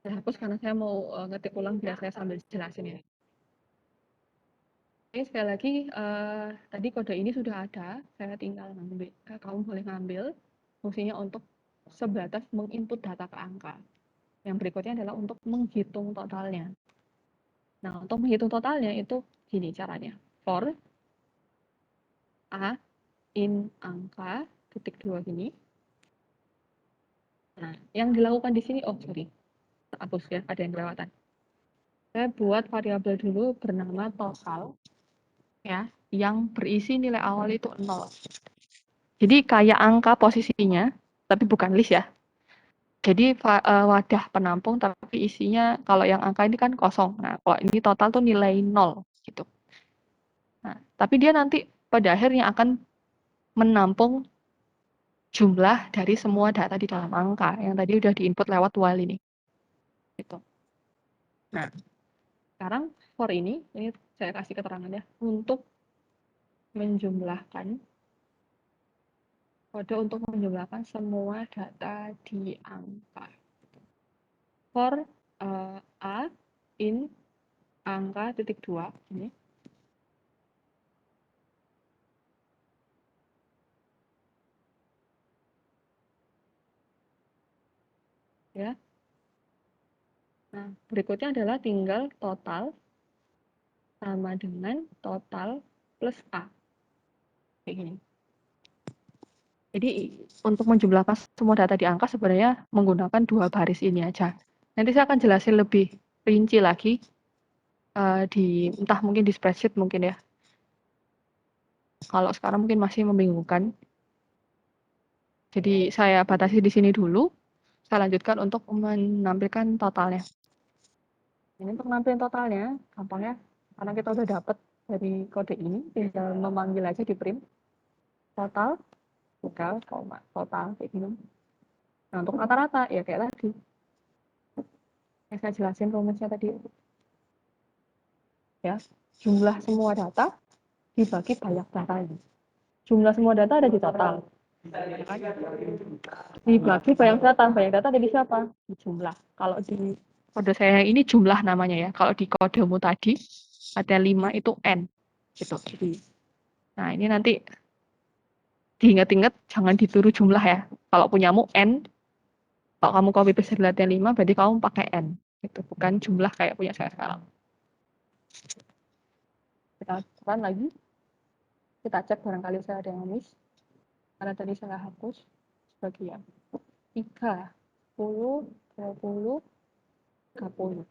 Speaker 1: Saya hapus karena saya mau ngetik ulang biar saya sambil jelasin ya. Oke, sekali lagi, tadi kode ini sudah ada, saya tinggal ngambil, kamu boleh ngambil, fungsinya untuk sebatas menginput data ke angka. Yang berikutnya adalah untuk menghitung totalnya. Nah, untuk menghitung totalnya itu gini caranya. For A in angka, titik 2 gini. Nah, yang dilakukan di sini, oh sorry, hapus ya, ada yang kelewatan. Saya buat variabel dulu bernama total, ya, yang berisi nilai awal itu 0. Jadi kayak angka posisinya, tapi bukan list ya. Jadi wadah penampung tapi isinya kalau yang angka ini kan kosong. Nah, kalau ini total tuh nilai 0 gitu. Nah, tapi dia nanti pada akhirnya akan menampung jumlah dari semua data di dalam angka yang tadi udah diinput lewat while ini. Gitu. Nah, sekarang for ini saya kasih keterangan ya, untuk menjumlahkan kode untuk menjumlahkan semua data di angka. For A in angka titik 2 ini. Ya. Nah, berikutnya adalah tinggal total sama dengan total plus A. Kayak gini. Jadi untuk menjumlahkan semua data di angka sebenarnya menggunakan 2 baris ini aja. Nanti saya akan jelasin lebih rinci lagi entah mungkin di spreadsheet mungkin ya. Kalau sekarang mungkin masih membingungkan. Jadi saya batasi di sini dulu. Saya lanjutkan untuk menampilkan totalnya. Ini untuk nampilin totalnya, gampangnya karena kita udah dapat dari kode ini, tinggal memanggil aja di print total, total kayak gini. Nah untuk rata-rata ya kayak tadi. Yang saya jelasin rumusnya tadi. Ya, jumlah semua data dibagi banyak data ini. Jumlah semua data ada di total. Dibagi banyak data ada di siapa? Di jumlah. Kalau di kode saya ini jumlah namanya ya. Kalau di kodemu tadi ada 5 itu N. Gitu. Nah, ini nanti diingat-ingat jangan dituruh jumlah ya. Kalau punyamu N, kalau kamu copy paste dari latihan 5 berarti kamu pakai N. Gitu. Bukan jumlah kayak punya saya sekarang. Kita run lagi. Kita cek barangkali saya ada yang miss. Karena tadi saya hapus sebagian. 3, 10, 20, 30.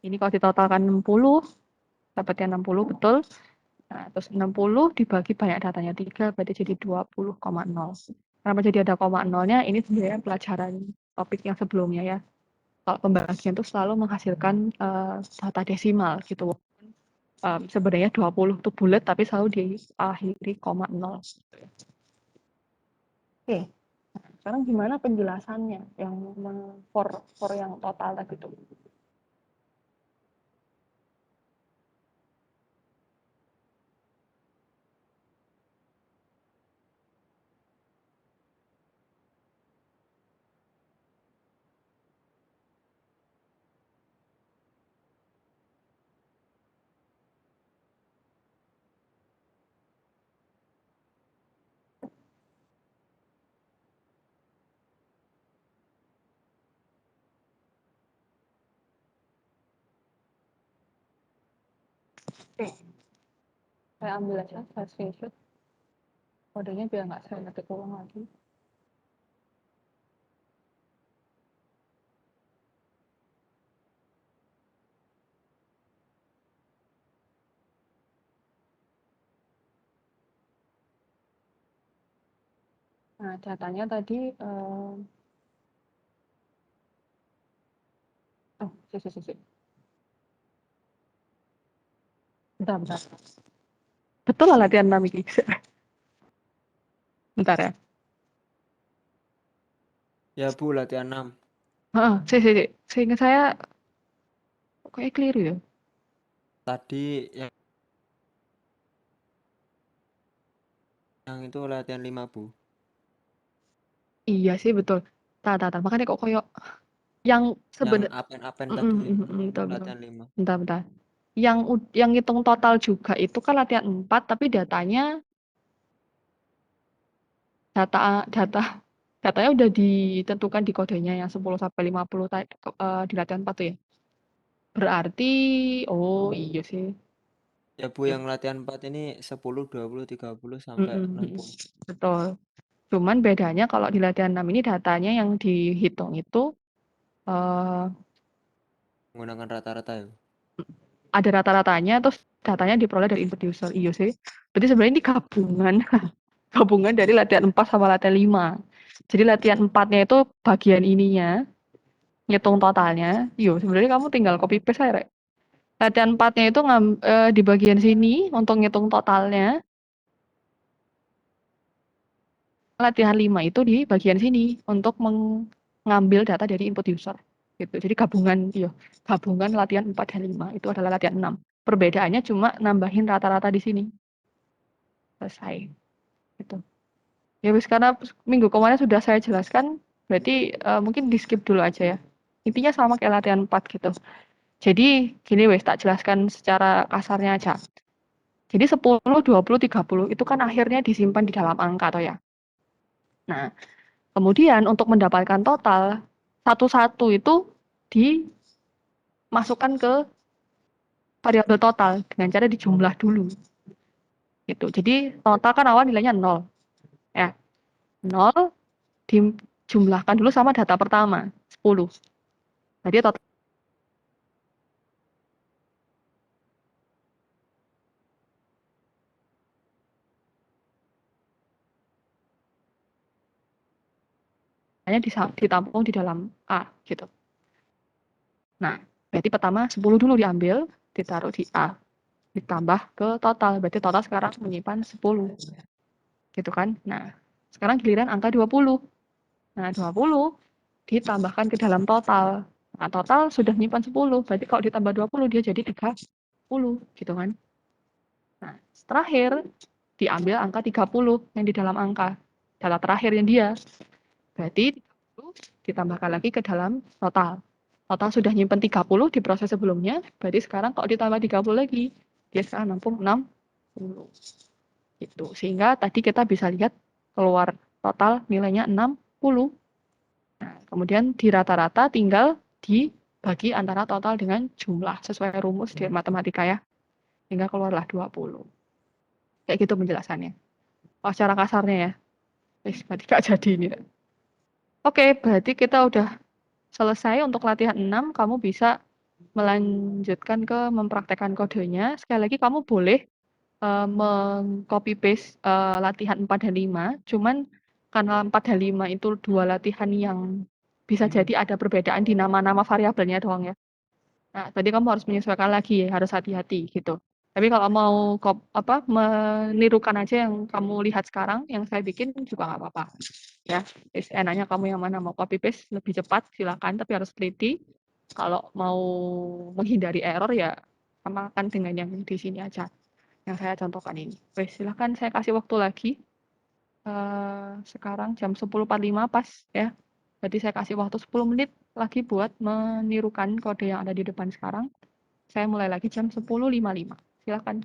Speaker 1: Ini kalau ditotalkan 60, dapatnya 60 betul. Nah, terus 60 dibagi banyak datanya 3, berarti jadi 20,0. Kenapa jadi ada koma nolnya? Ini sebenarnya pelajaran topik yang sebelumnya ya. Kalau pembagian itu selalu menghasilkan data desimal gitu. Sebenarnya 20 itu bulat, tapi selalu diakhiri koma nol. Oke. Nah, sekarang gimana penjelasannya yang for yang total tadi itu? Oke. Saya ambil aja, saya screenshot. Kodenya biar nggak saya ngetik ulang lagi. Nah, datanya tadi, sih. Bentar. Betul lah latihan 6 ini. Bentar ya.
Speaker 6: Ya Bu, latihan 6.
Speaker 1: Sih. Seingat saya, kayaknya keliru ya.
Speaker 6: Tadi yang itu latihan 5 Bu.
Speaker 1: Iya sih, betul. Tar. Makanya kok koyok yang
Speaker 6: Yang
Speaker 1: sebenarnya
Speaker 6: apen tadi
Speaker 1: betul.
Speaker 6: latihan 5.
Speaker 1: Bentar. Yang ngitung total juga itu kan latihan 4, tapi datanya datanya udah ditentukan di kodenya yang 10 sampai 50 di latihan 4 tuh ya. Berarti iya sih.
Speaker 6: Ya Bu, yang latihan 4 ini 10, 20, 30 sampai 60.
Speaker 1: Betul. Cuman bedanya kalau di latihan 6 ini datanya yang dihitung itu
Speaker 6: Menggunakan rata-rata ya.
Speaker 1: ada rata-ratanya, terus datanya diperoleh dari input user. Iya sih. Berarti sebenarnya ini gabungan dari latihan 4 sama latihan 5. Jadi latihan 4-nya itu bagian ininya, ngitung totalnya. Sebenarnya kamu tinggal copy paste aja, Rek. Latihan 4-nya itu di bagian sini untuk ngitung totalnya. Latihan 5 itu di bagian sini untuk mengambil data dari input user. Gitu. Jadi gabungan latihan 4 dan 5 itu adalah latihan 6. Perbedaannya cuma nambahin rata-rata di sini. Selesai. Gitu. Ya wis, karena minggu kemarin sudah saya jelaskan, berarti mungkin di skip dulu aja ya. Intinya sama kayak latihan 4 gitu. Jadi gini wis, tak jelaskan secara kasarnya aja. Jadi 10, 20, 30 itu kan akhirnya disimpan di dalam angka toh ya. Nah, kemudian untuk mendapatkan total, satu-satu itu dimasukkan ke variabel total dengan cara dijumlah dulu. Gitu. Jadi total kan awal nilainya 0. Ya. 0 dijumlahkan dulu sama data pertama, 10. Jadi totalnya ditampung di dalam A gitu. Nah, berarti pertama 10 dulu diambil, ditaruh di A. Ditambah ke total. Berarti total sekarang menyimpan 10. Gitu kan? Nah, sekarang giliran angka 20. Nah, 20 ditambahkan ke dalam total. Nah, total sudah menyimpan 10. Berarti kalau ditambah 20 dia jadi 30 gitu kan. Nah, terakhir diambil angka 30 yang di dalam angka. Data terakhirnya dia. Berarti 30 ditambahkan lagi ke dalam total. Total sudah nyimpen 30 di proses sebelumnya, berarti sekarang kalau ditambah 30 lagi, dia sekarang nampung 60. Gitu. Sehingga tadi kita bisa lihat keluar total nilainya 60. Nah, kemudian di rata-rata tinggal dibagi antara total dengan jumlah sesuai rumus di matematika ya. Sehingga keluarlah 20. Kayak gitu penjelasannya. Oh, secara kasarnya ya. Berarti gak jadi ini. Oke, berarti kita udah selesai untuk latihan 6, kamu bisa melanjutkan ke mempraktekkan kodenya. Sekali lagi kamu boleh meng-copy paste latihan 4 dan 5, cuman karena 4 dan 5 itu dua latihan yang bisa jadi ada perbedaan di nama-nama variabelnya doang ya. Nah, tadi kamu harus menyesuaikan lagi, harus hati-hati gitu. Tapi kalau mau menirukan aja yang kamu lihat sekarang, yang saya bikin juga nggak apa-apa. Ya, enaknya kamu yang mana mau copy paste lebih cepat silakan, tapi harus teliti. Kalau mau menghindari error ya samakan dengan yang di sini aja, yang saya contohkan ini. Oke, silakan saya kasih waktu lagi. Sekarang jam 10.45 pas ya. Jadi saya kasih waktu 10 menit lagi buat menirukan kode yang ada di depan sekarang. Saya mulai lagi jam 10.55. Silakan.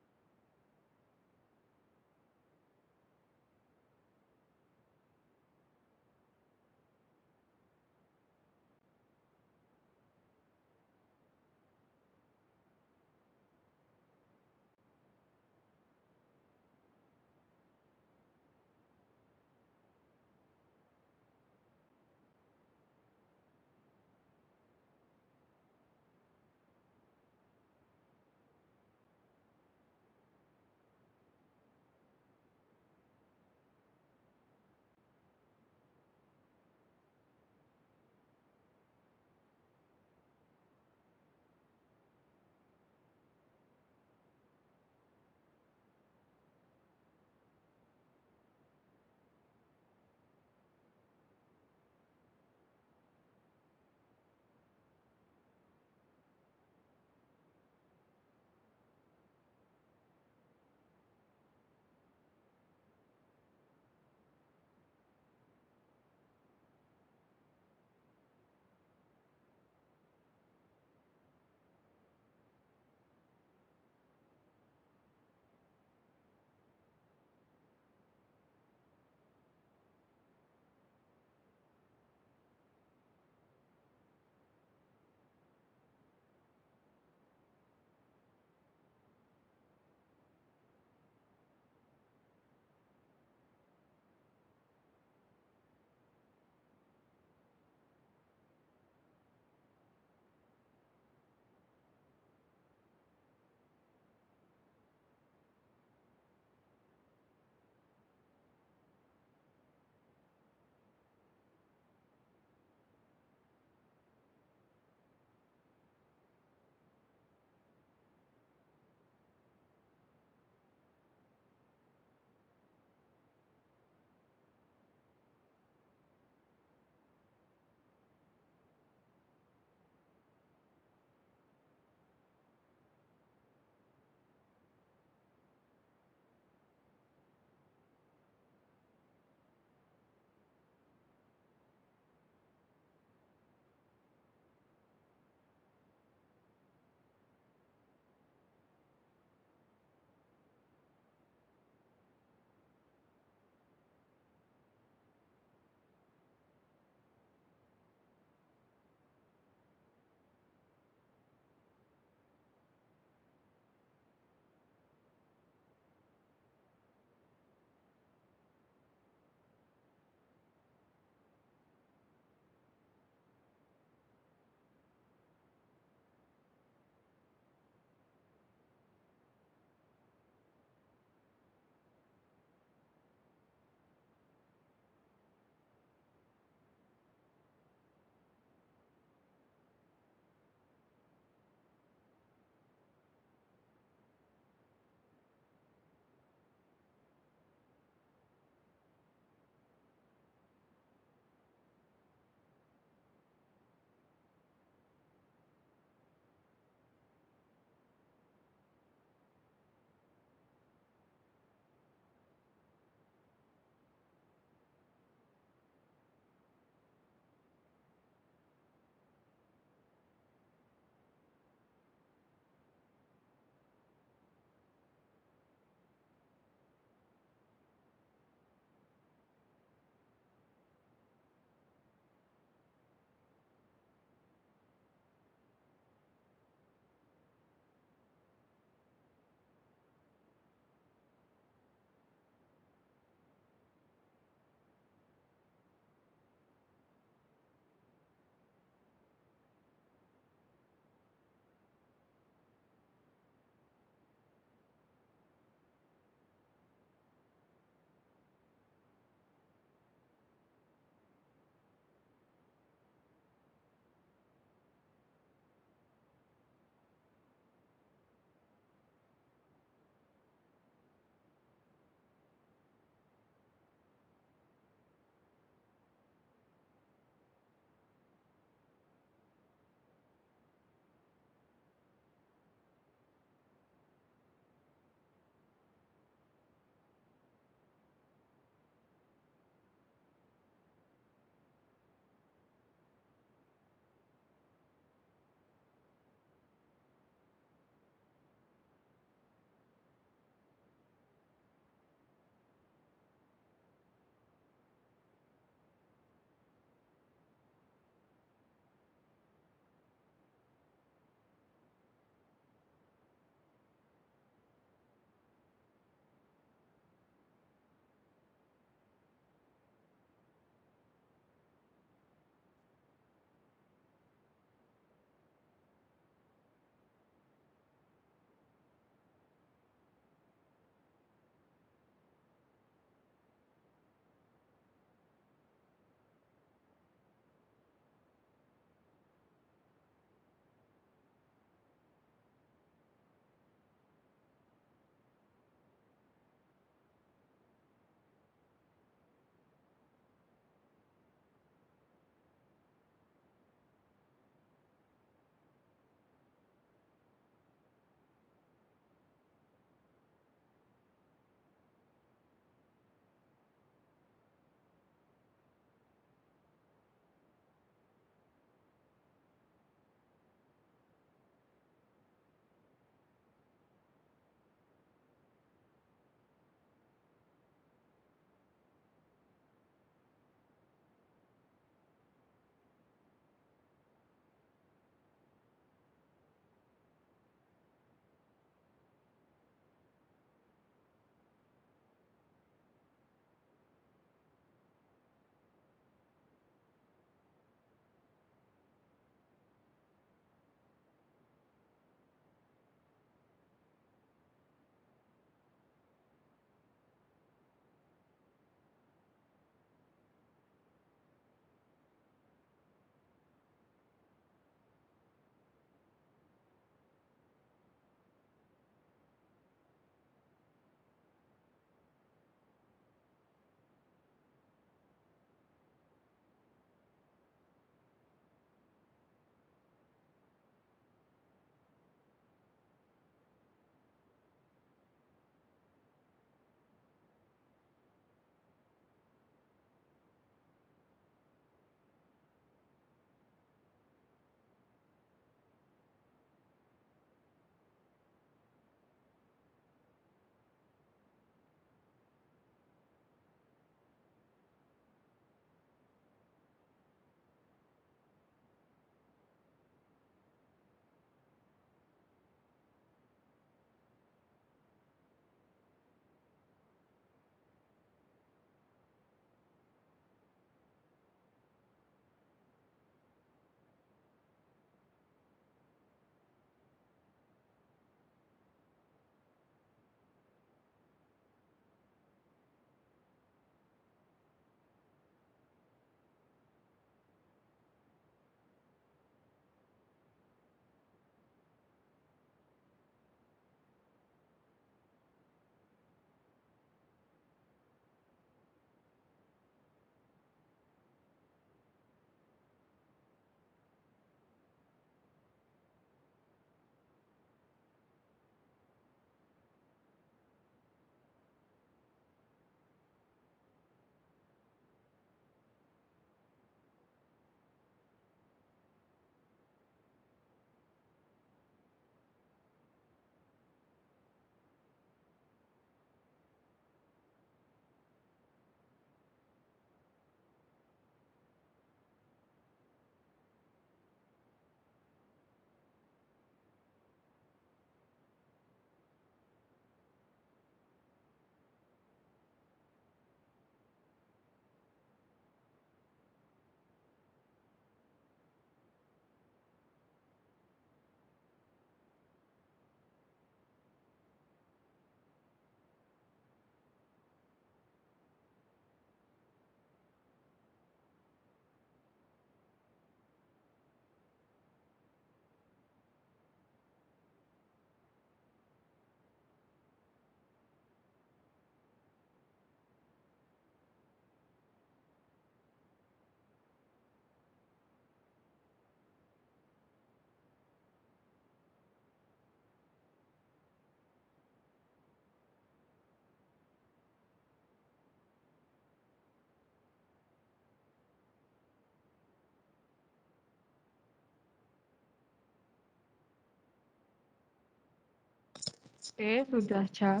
Speaker 1: Oke, sudah jam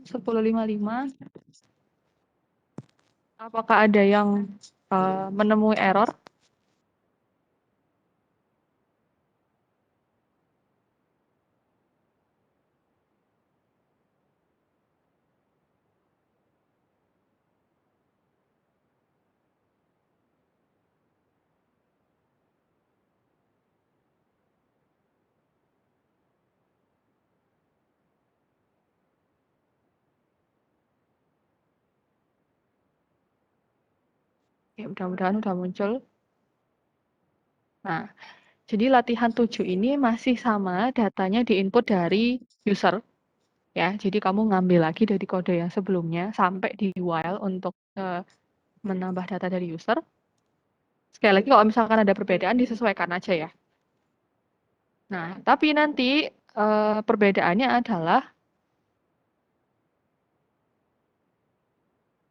Speaker 1: 10.55. Apakah ada yang menemui error? Oke, mudah-mudahan udah muncul. Nah, jadi latihan 7 ini masih sama, datanya diinput dari user. Ya, jadi kamu ngambil lagi dari kode yang sebelumnya sampai di while untuk menambah data dari user. Sekali lagi kalau misalkan ada perbedaan disesuaikan aja ya. Nah, tapi nanti perbedaannya adalah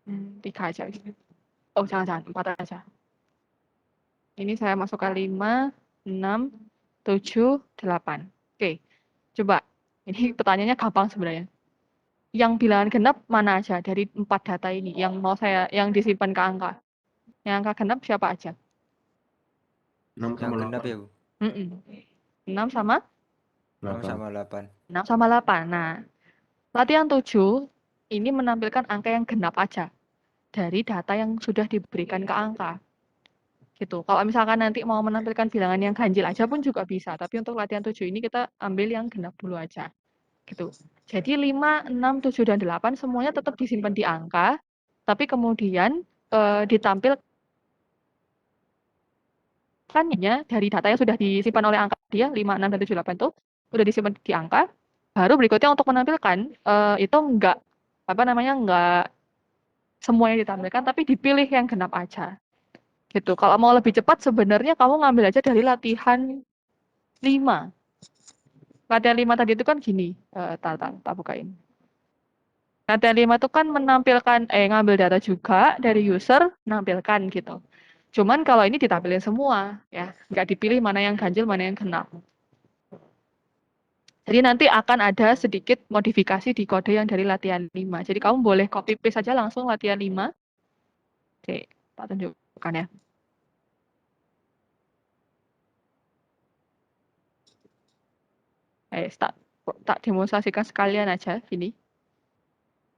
Speaker 1: 3 aja. Oh, jangan, 4 aja. Ini saya masukkan 5, 6, 7, 8. Oke, coba. Ini pertanyaannya gampang sebenarnya. Yang bilangan genap mana aja dari 4 data ini yang disimpan ke angka? Yang angka genap siapa aja?
Speaker 4: 6
Speaker 6: Yang
Speaker 4: sama
Speaker 6: genap
Speaker 4: 8.
Speaker 6: ya, Bu.
Speaker 1: 6 sama
Speaker 6: 6
Speaker 4: 8.
Speaker 6: sama 8.
Speaker 1: 6 sama 8. Nah, latihan 7 ini menampilkan angka yang genap aja dari data yang sudah diberikan ke angka. Gitu. Kalau misalkan nanti mau menampilkan bilangan yang ganjil aja pun juga bisa, tapi untuk latihan 7 ini kita ambil yang genap dulu aja. Gitu. Jadi 5, 6, 7, dan 8 semuanya tetap disimpan di angka, tapi kemudian ditampilkan dari data yang sudah disimpan oleh angka dia 5, 6, dan 7, 8 itu sudah disimpan di angka. Baru berikutnya untuk menampilkan itu enggak semuanya ditampilkan, tapi dipilih yang genap aja. Gitu. Kalau mau lebih cepat sebenarnya kamu ngambil aja dari latihan 5. Latihan 5 tadi itu kan gini, tak bukain. Latihan 5 itu kan menampilkan ngambil data juga dari user, menampilkan gitu. Cuman kalau ini ditampilin semua ya, nggak dipilih mana yang ganjil, mana yang genap. Jadi nanti akan ada sedikit modifikasi di kode yang dari latihan 5. Jadi kamu boleh copy paste saja langsung latihan 5. Oke, tak tunjukkan ya. Tak demonstrasikan sekalian aja gini.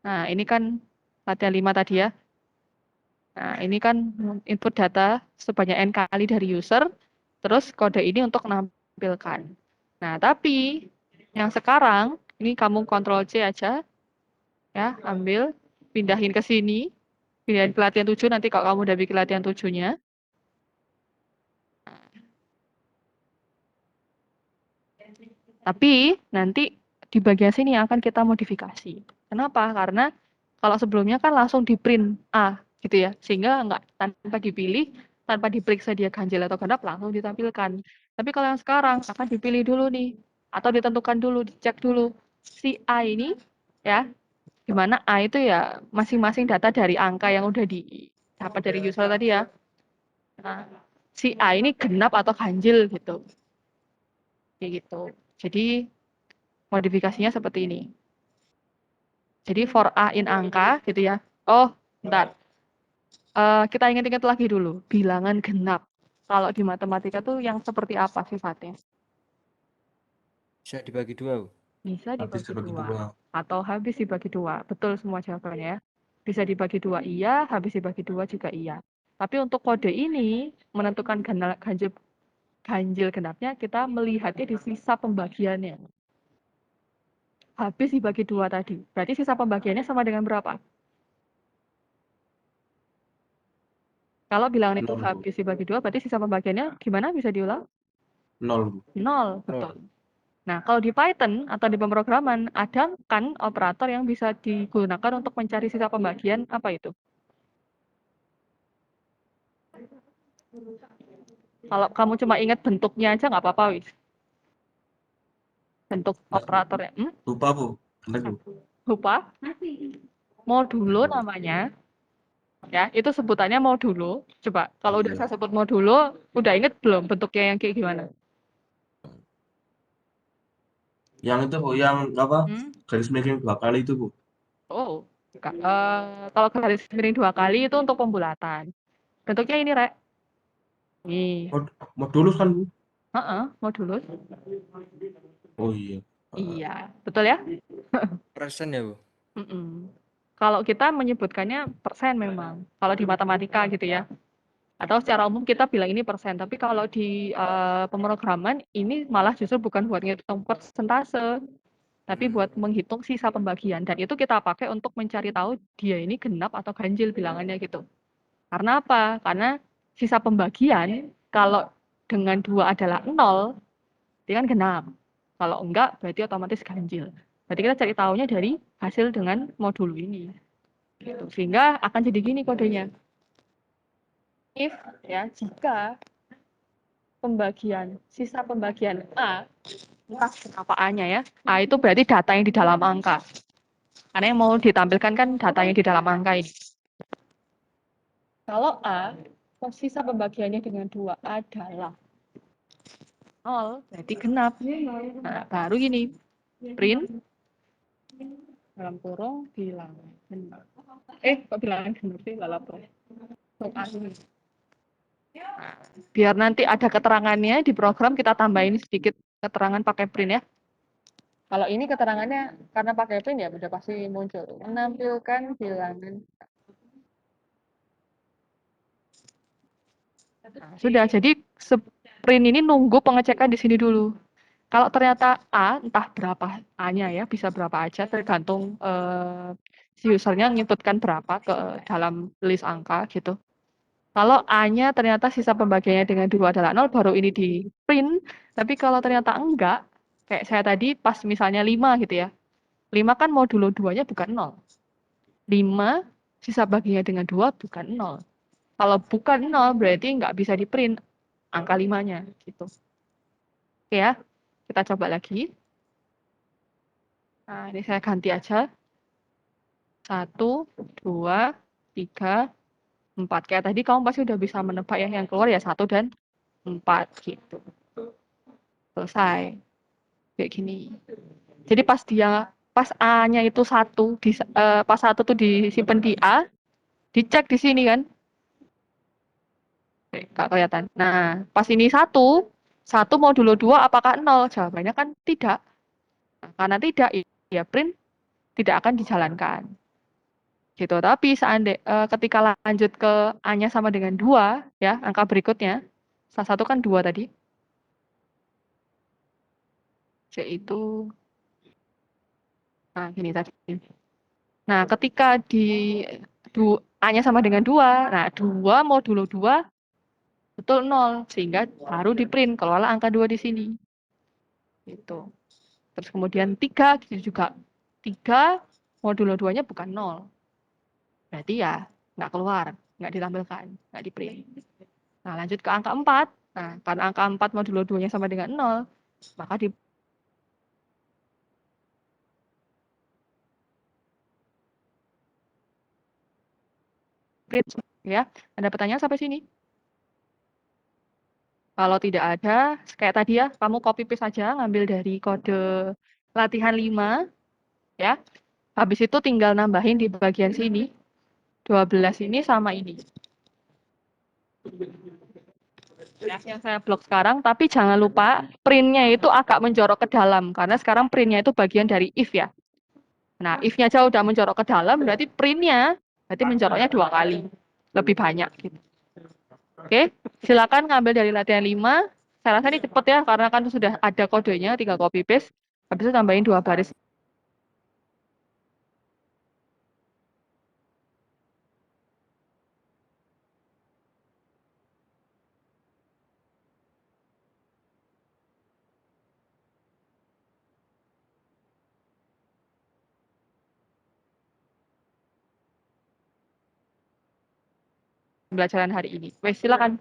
Speaker 1: Nah, ini kan latihan 5 tadi ya. Nah, ini kan input data sebanyak n kali dari user, terus kode ini untuk menampilkan. Nah, tapi yang sekarang, ini kamu Ctrl C aja, ya, ambil, pindahin ke sini, pindahin ke latihan 7, nanti kalau kamu udah bikin latihan 7-nya. Tapi nanti di bagian sini akan kita modifikasi. Kenapa? Karena kalau sebelumnya kan langsung di print A gitu ya, sehingga nggak tanpa dipilih, tanpa diperiksa dia ganjil atau genap langsung ditampilkan. Tapi kalau yang sekarang akan dipilih dulu nih, atau ditentukan dulu, dicek dulu si A ini ya, di mana A itu ya masing-masing data dari angka yang udah didapat dari user tadi ya. Nah, si A ini genap atau ganjil gitu. Kayak gitu. Jadi modifikasinya seperti ini. Jadi for A in angka gitu ya. Oh, bentar. Kita ingat-ingat lagi dulu. Bilangan genap. Kalau di matematika tuh yang seperti apa sifatnya?
Speaker 6: Bisa dibagi 2, Bu.
Speaker 1: Bisa
Speaker 4: Habis
Speaker 1: dibagi
Speaker 4: dibagi
Speaker 1: 2.
Speaker 4: 2.
Speaker 1: Atau habis dibagi 2. Betul semua jawabannya ya. Bisa dibagi 2 iya, habis dibagi 2 juga iya. Tapi untuk kode ini menentukan ganjil genapnya kita melihatnya di sisa pembagiannya. Habis dibagi 2 tadi. Berarti sisa pembagiannya sama dengan berapa? Kalau bilangan itu
Speaker 4: 0.
Speaker 1: habis dibagi 2, berarti sisa pembagiannya gimana? Bisa diulang?
Speaker 4: 0.
Speaker 1: 0, betul. Nah, kalau di Python atau di pemrograman, ada kan operator yang bisa digunakan untuk mencari sisa pembagian, apa itu? Kalau kamu cuma ingat bentuknya aja nggak apa-apa, wis. Bentuk operatornya.
Speaker 4: Lupa, Bu. Bentar, Bu.
Speaker 1: Lupa? Modulo namanya. Ya, itu sebutannya modulo. Coba, kalau udah saya sebut modulo, udah inget belum bentuknya yang kayak gimana?
Speaker 4: Yang itu Bu, yang apa?
Speaker 1: Hmm?
Speaker 4: Garis miring 2 kali itu Bu.
Speaker 1: Oh, kalau garis miring 2 kali itu untuk pembulatan. Bentuknya ini, Rek. Nih.
Speaker 4: Modulus kan Bu?
Speaker 1: Heeh, modulus.
Speaker 4: Oh iya.
Speaker 1: Iya, betul ya?
Speaker 6: Persen ya, Bu?
Speaker 1: Mm-mm. Kalau kita menyebutkannya persen memang. Kalau di matematika gitu ya. Atau secara umum kita bilang ini persen. Tapi kalau di pemrograman ini malah justru bukan buat ngitung persentase, tapi buat menghitung sisa pembagian. Dan itu kita pakai untuk mencari tahu dia ini genap atau ganjil bilangannya gitu. Karena apa? Karena sisa pembagian kalau dengan 2 adalah 0, dia kan genap. Kalau enggak, berarti otomatis ganjil. Berarti kita cari tahunya dari hasil dengan modul ini. Gitu. Sehingga akan jadi gini kodenya. If ya, jika sisa pembagian A, entah berapa A-nya ya, A itu berarti data yang di dalam angka. Karena yang mau ditampilkan kan data yang di dalam angka ini. Kalau A, sisa pembagiannya dengan 2 adalah 0, berarti genap. Nah, baru gini, print dalam kurung bilangan genap. Kok bilangan genap sih? Lalap. Nah, biar nanti ada keterangannya di program kita tambahin sedikit keterangan pakai print ya. Kalau ini keterangannya karena pakai print ya udah pasti muncul. Menampilkan bilangan. Nah, sudah, jadi sprint ini nunggu pengecekan di sini dulu. Kalau ternyata A, entah berapa A-nya ya, bisa berapa aja, tergantung si usernya nginputkan berapa ke dalam list angka gitu. Kalau A-nya ternyata sisa pembagiannya dengan 2 adalah 0, baru ini di print. Tapi kalau ternyata enggak, kayak saya tadi pas misalnya 5 gitu ya. 5 kan modulo 2-nya bukan 0. 5 sisa baginya dengan 2 bukan 0. Kalau bukan 0 berarti nggak bisa di print angka 5-nya gitu. Oke ya, kita coba lagi. Nah, ini saya ganti aja. 1, 2, 3, 4. Kayak tadi kamu pasti udah bisa menebak ya, yang keluar ya 1 dan 4 gitu. Selesai. Kayak gini. Jadi pas A-nya itu 1, pas 1 tuh disimpan di A, dicek di sini kan. Nggak kelihatan. Nah, pas ini 1 modulo 2 apakah 0? Jawabannya kan tidak. Nah, karena tidak, ya print tidak akan dijalankan. Gitu. Tapi ketika lanjut ke A-nya sama dengan 2, ya, angka berikutnya, salah satu kan 2 tadi, yaitu, nah gini tadi. Nah, ketika A-nya sama dengan 2, nah 2 modulo 2 betul 0, sehingga baru di print, keluarlah angka 2 di sini. Gitu. Terus kemudian 3, gitu juga. 3 modulo 2-nya bukan 0. Berarti ya nggak keluar, nggak ditampilkan, nggak di print. Nah, lanjut ke angka 4. Nah, karena angka 4 modulo 2-nya sama dengan 0, maka di print ya. Ada pertanyaan sampai sini? Kalau tidak ada, kayak tadi ya, kamu copy paste saja, ngambil dari kode latihan 5, ya. Habis itu tinggal nambahin di bagian sini, 12 ini sama ini. Ya, yang saya blok sekarang, tapi jangan lupa print-nya itu agak menjorok ke dalam, karena sekarang print-nya itu bagian dari if ya. Nah, if-nya aja udah menjorok ke dalam, berarti print-nya berarti menjoroknya 2 kali, lebih banyak gitu. Oke, silakan ngambil dari latihan 5. Saya rasa ini cepet ya, karena kan sudah ada kodenya, tinggal copy paste. Habis itu tambahin 2 baris. Pembelajaran hari ini. Wes, silakan.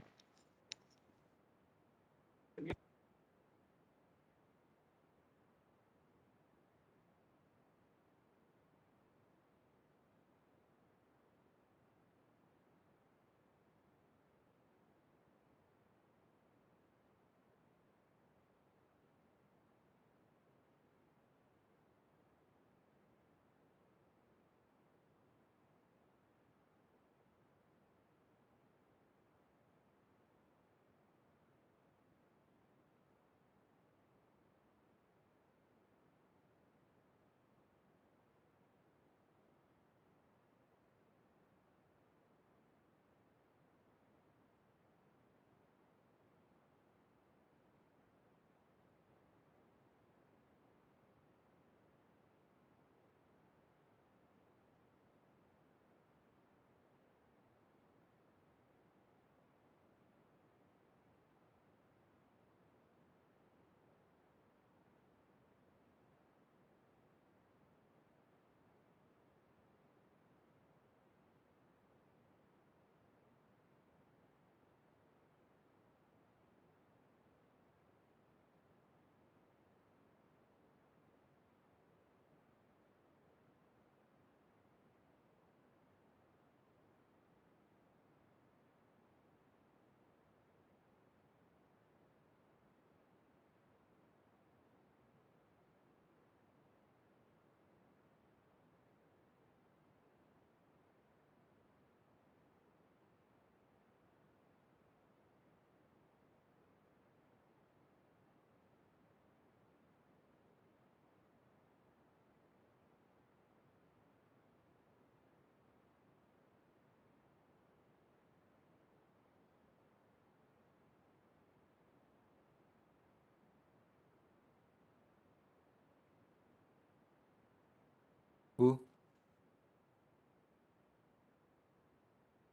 Speaker 6: Bu.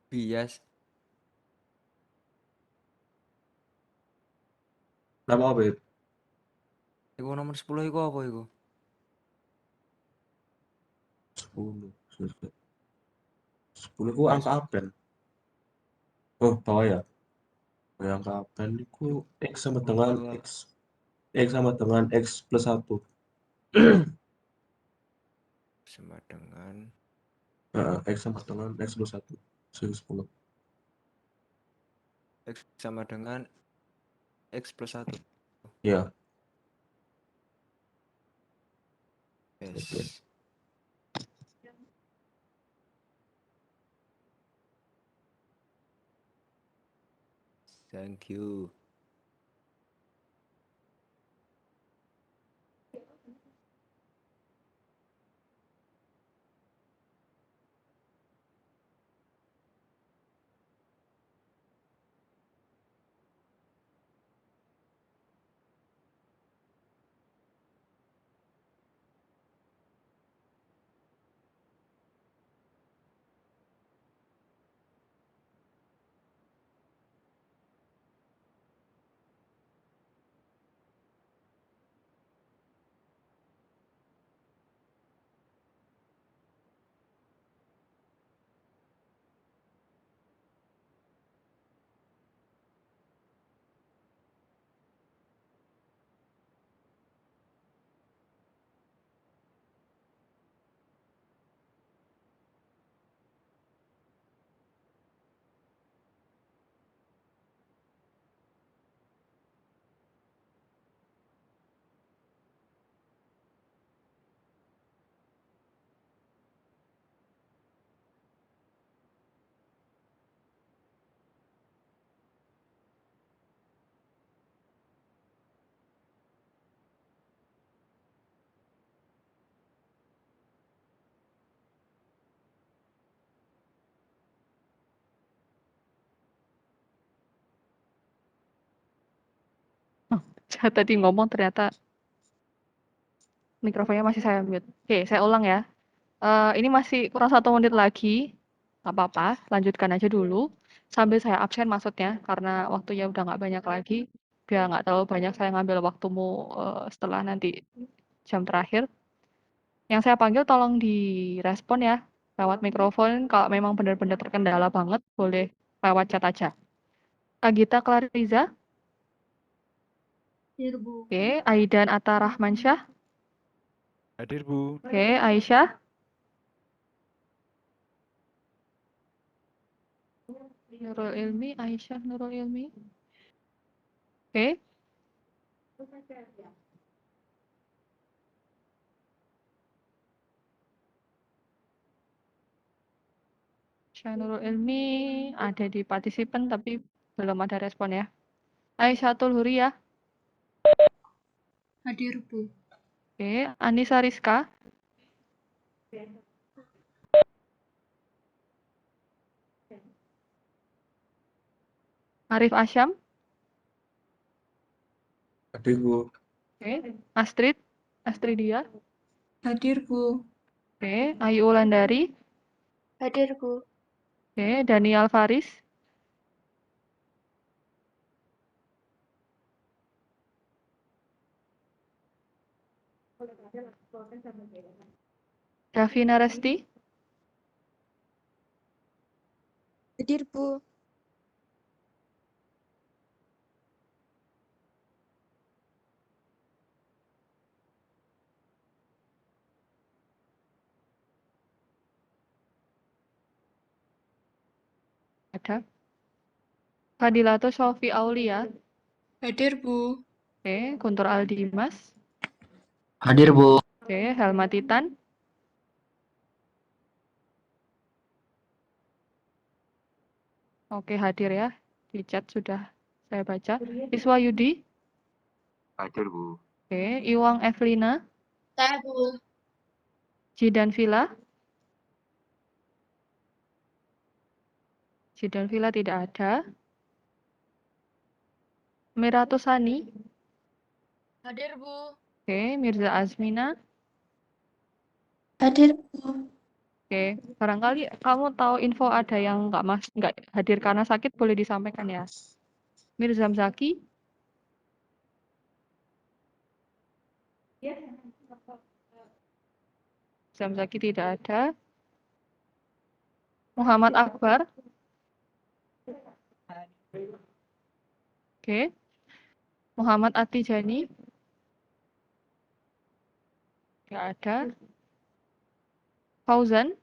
Speaker 6: Bias.
Speaker 4: Nama apa itu?
Speaker 6: Iku nomor 10 iku apa iku?
Speaker 4: 10. 10 itu angka absen. Oh, bawah ya. Oh, angka absen itu X sama dengan X sama dengan X plus 1.
Speaker 6: Sama dengan
Speaker 4: X sama dengan X plus 1. 10.
Speaker 6: X sama dengan X plus 1.
Speaker 4: Ya.
Speaker 6: Yes. Thank you.
Speaker 1: Saya tadi ngomong ternyata mikrofonnya masih saya mute. Oke, saya ulang ya. Ini masih kurang 1 menit lagi. Nggak apa-apa, lanjutkan aja dulu. Sambil saya absen maksudnya, karena waktunya udah nggak banyak lagi. Biar nggak terlalu banyak saya ngambil waktumu setelah nanti jam terakhir. Yang saya panggil tolong direspon ya lewat mikrofon. Kalau memang benar-benar terkendala banget, boleh lewat chat aja. Agita Clarissa,
Speaker 7: Hadir, Bu.
Speaker 1: oke. Aidan Atta Rahmansyah,
Speaker 5: Hadir, Bu.
Speaker 1: oke. Aisyah, Nurul Ilmi, Aisyah Nurul Ilmi, oke. Aisyah Nurul Ilmi ada di partisipan tapi belum ada respon ya. Aisyah Huriyah,
Speaker 7: Hadir, Bu.
Speaker 1: oke. Anissa Rizka, Arif Asyam,
Speaker 4: Hadir, Bu.
Speaker 1: oke. Astridia,
Speaker 7: Hadir, Bu.
Speaker 1: oke. Ayu Wulandari,
Speaker 7: Hadir, Bu.
Speaker 1: oke. Daniel Faris, Davina Resti,
Speaker 7: Hadir, Bu.
Speaker 1: ada. Fadilato Sofi Aulia,
Speaker 7: Hadir, Bu.
Speaker 1: oke. Guntur Aldimas,
Speaker 2: Hadir, Bu.
Speaker 1: oke. Helma Titan, oke hadir ya. Di chat sudah saya baca. Iswa Yudi,
Speaker 5: Hadir, Bu.
Speaker 1: oke. Iwang Evelina,
Speaker 7: Saya, Bu.
Speaker 1: Jidan Villa, tidak ada. Mirato Sani,
Speaker 7: Hadir, Bu.
Speaker 1: oke. Mirza Azmina,
Speaker 7: Hadir, Bu.
Speaker 1: Oke, barangkali kamu tahu info ada yang nggak hadir karena sakit, boleh disampaikan ya. Mirzam Zaki. Mirzam Zaki tidak ada. Muhammad Akbar. Oke. Muhammad Atijani. Nggak ada. Fauzan.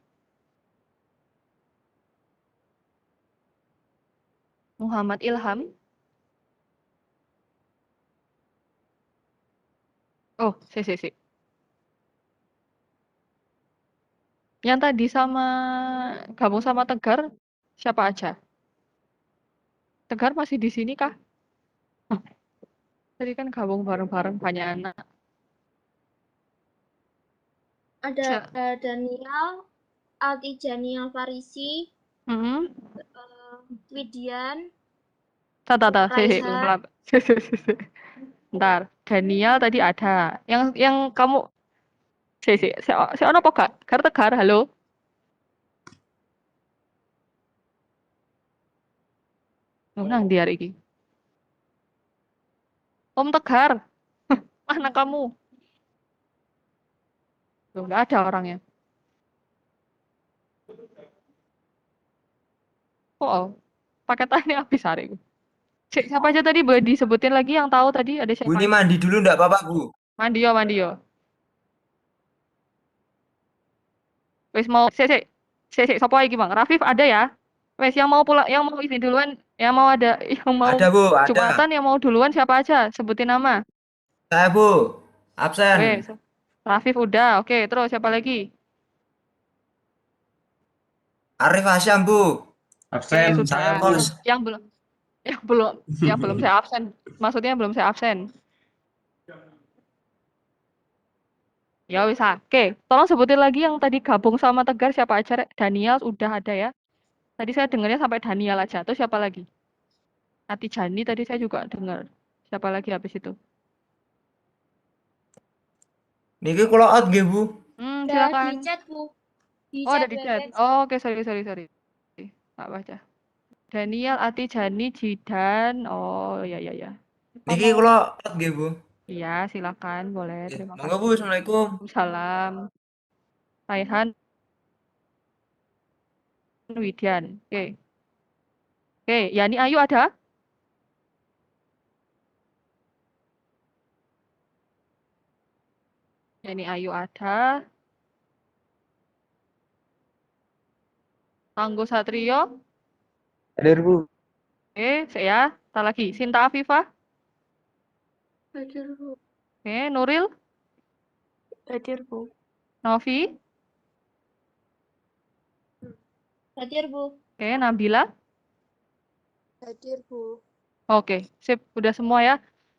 Speaker 1: Muhammad Ilham. Oh, si. Yang tadi gabung sama Tegar, siapa aja? Tegar masih di sini kah? Tadi kan gabung bareng-bareng banyak anak.
Speaker 7: Ada Daniel, Altijani Alfarisi,
Speaker 1: Hmm.
Speaker 7: Widian,
Speaker 1: Tata, si,
Speaker 7: Raisa.
Speaker 1: pelan. Bentar, Daniel tadi ada. Yang kamu si ono apa gak? Tegar, halo. Nang di hari ini. Om Tegar, mana kamu? Loh, nggak ada orangnya. Oh, paketannya habis hari ini. Siapa aja tadi boleh disebutin lagi yang tahu tadi ada
Speaker 6: Bu
Speaker 1: siapa?
Speaker 6: ini mandi dulu enggak apa-apa, Bu?
Speaker 1: Mandi yo. Wes mau sik, sapa iki, Bang? Rafif ada ya? Wes yang mau pulang, yang mau ini duluan, yang mau
Speaker 6: Ada, Bu, ada.
Speaker 1: Jumatan yang mau duluan siapa aja? Sebutin nama.
Speaker 6: Saya, Bu. Absen.
Speaker 1: Wes. Rafif udah. Oke, terus siapa lagi?
Speaker 6: Arif Hasyam, Bu.
Speaker 4: Absen,
Speaker 1: Sudah.
Speaker 4: saya
Speaker 6: Bos.
Speaker 4: bos.
Speaker 1: Yang belum saya absen. Maksudnya belum saya absen. Ya wis. Oke, tolong sebutin lagi yang tadi gabung sama Tegar siapa aja, Rek? Daniel udah ada ya. Tadi saya dengarnya sampai Daniel aja. Terus siapa lagi? Atijani tadi saya juga dengar. Siapa lagi habis itu?
Speaker 6: Niki kula out nggih, Bu.
Speaker 7: Di
Speaker 1: Silakan.
Speaker 7: chat, Bu. Di
Speaker 1: Oh, ada
Speaker 7: chat
Speaker 1: di chat.
Speaker 7: webex.
Speaker 1: Oh, oke, sorry. Nggak baca. Daniel, Atijani, Jidan. Oh, ya.
Speaker 6: Niki kula out nggih, Bu.
Speaker 1: Iya, silakan, boleh. Terima
Speaker 6: Monggo, Bu.
Speaker 1: kasih.
Speaker 6: Assalamualaikum.
Speaker 1: Salam. Raihan, Widian. Oke. Yani Ayu ada? Yani Ayu ada. Tangguh Satrio.
Speaker 3: Hadir, Bu.
Speaker 1: Ya. Tak lagi. Sinta Afifah.
Speaker 7: Hadir, Bu.
Speaker 1: Nuril.
Speaker 7: Hadir, Bu.
Speaker 1: Novi.
Speaker 7: Hadir, Bu.
Speaker 1: Nabila.
Speaker 7: Hadir, Bu.
Speaker 1: Oke, sip. Udah semua ya.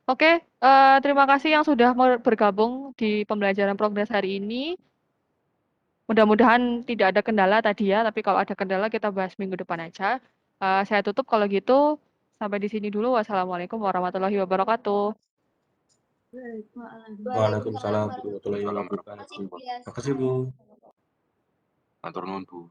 Speaker 1: Oke, terima kasih yang sudah bergabung di pembelajaran progres hari ini. Mudah-mudahan tidak ada kendala tadi ya, tapi kalau ada kendala kita bahas minggu depan aja. Saya tutup kalau gitu. Sampai di sini dulu. Wassalamualaikum warahmatullahi wabarakatuh.
Speaker 4: Waalaikumsalam warahmatullahi wabarakatuh.
Speaker 7: Terima kasih, Bu.
Speaker 4: Makasih, Bu.
Speaker 5: Matur nuwun, Bu.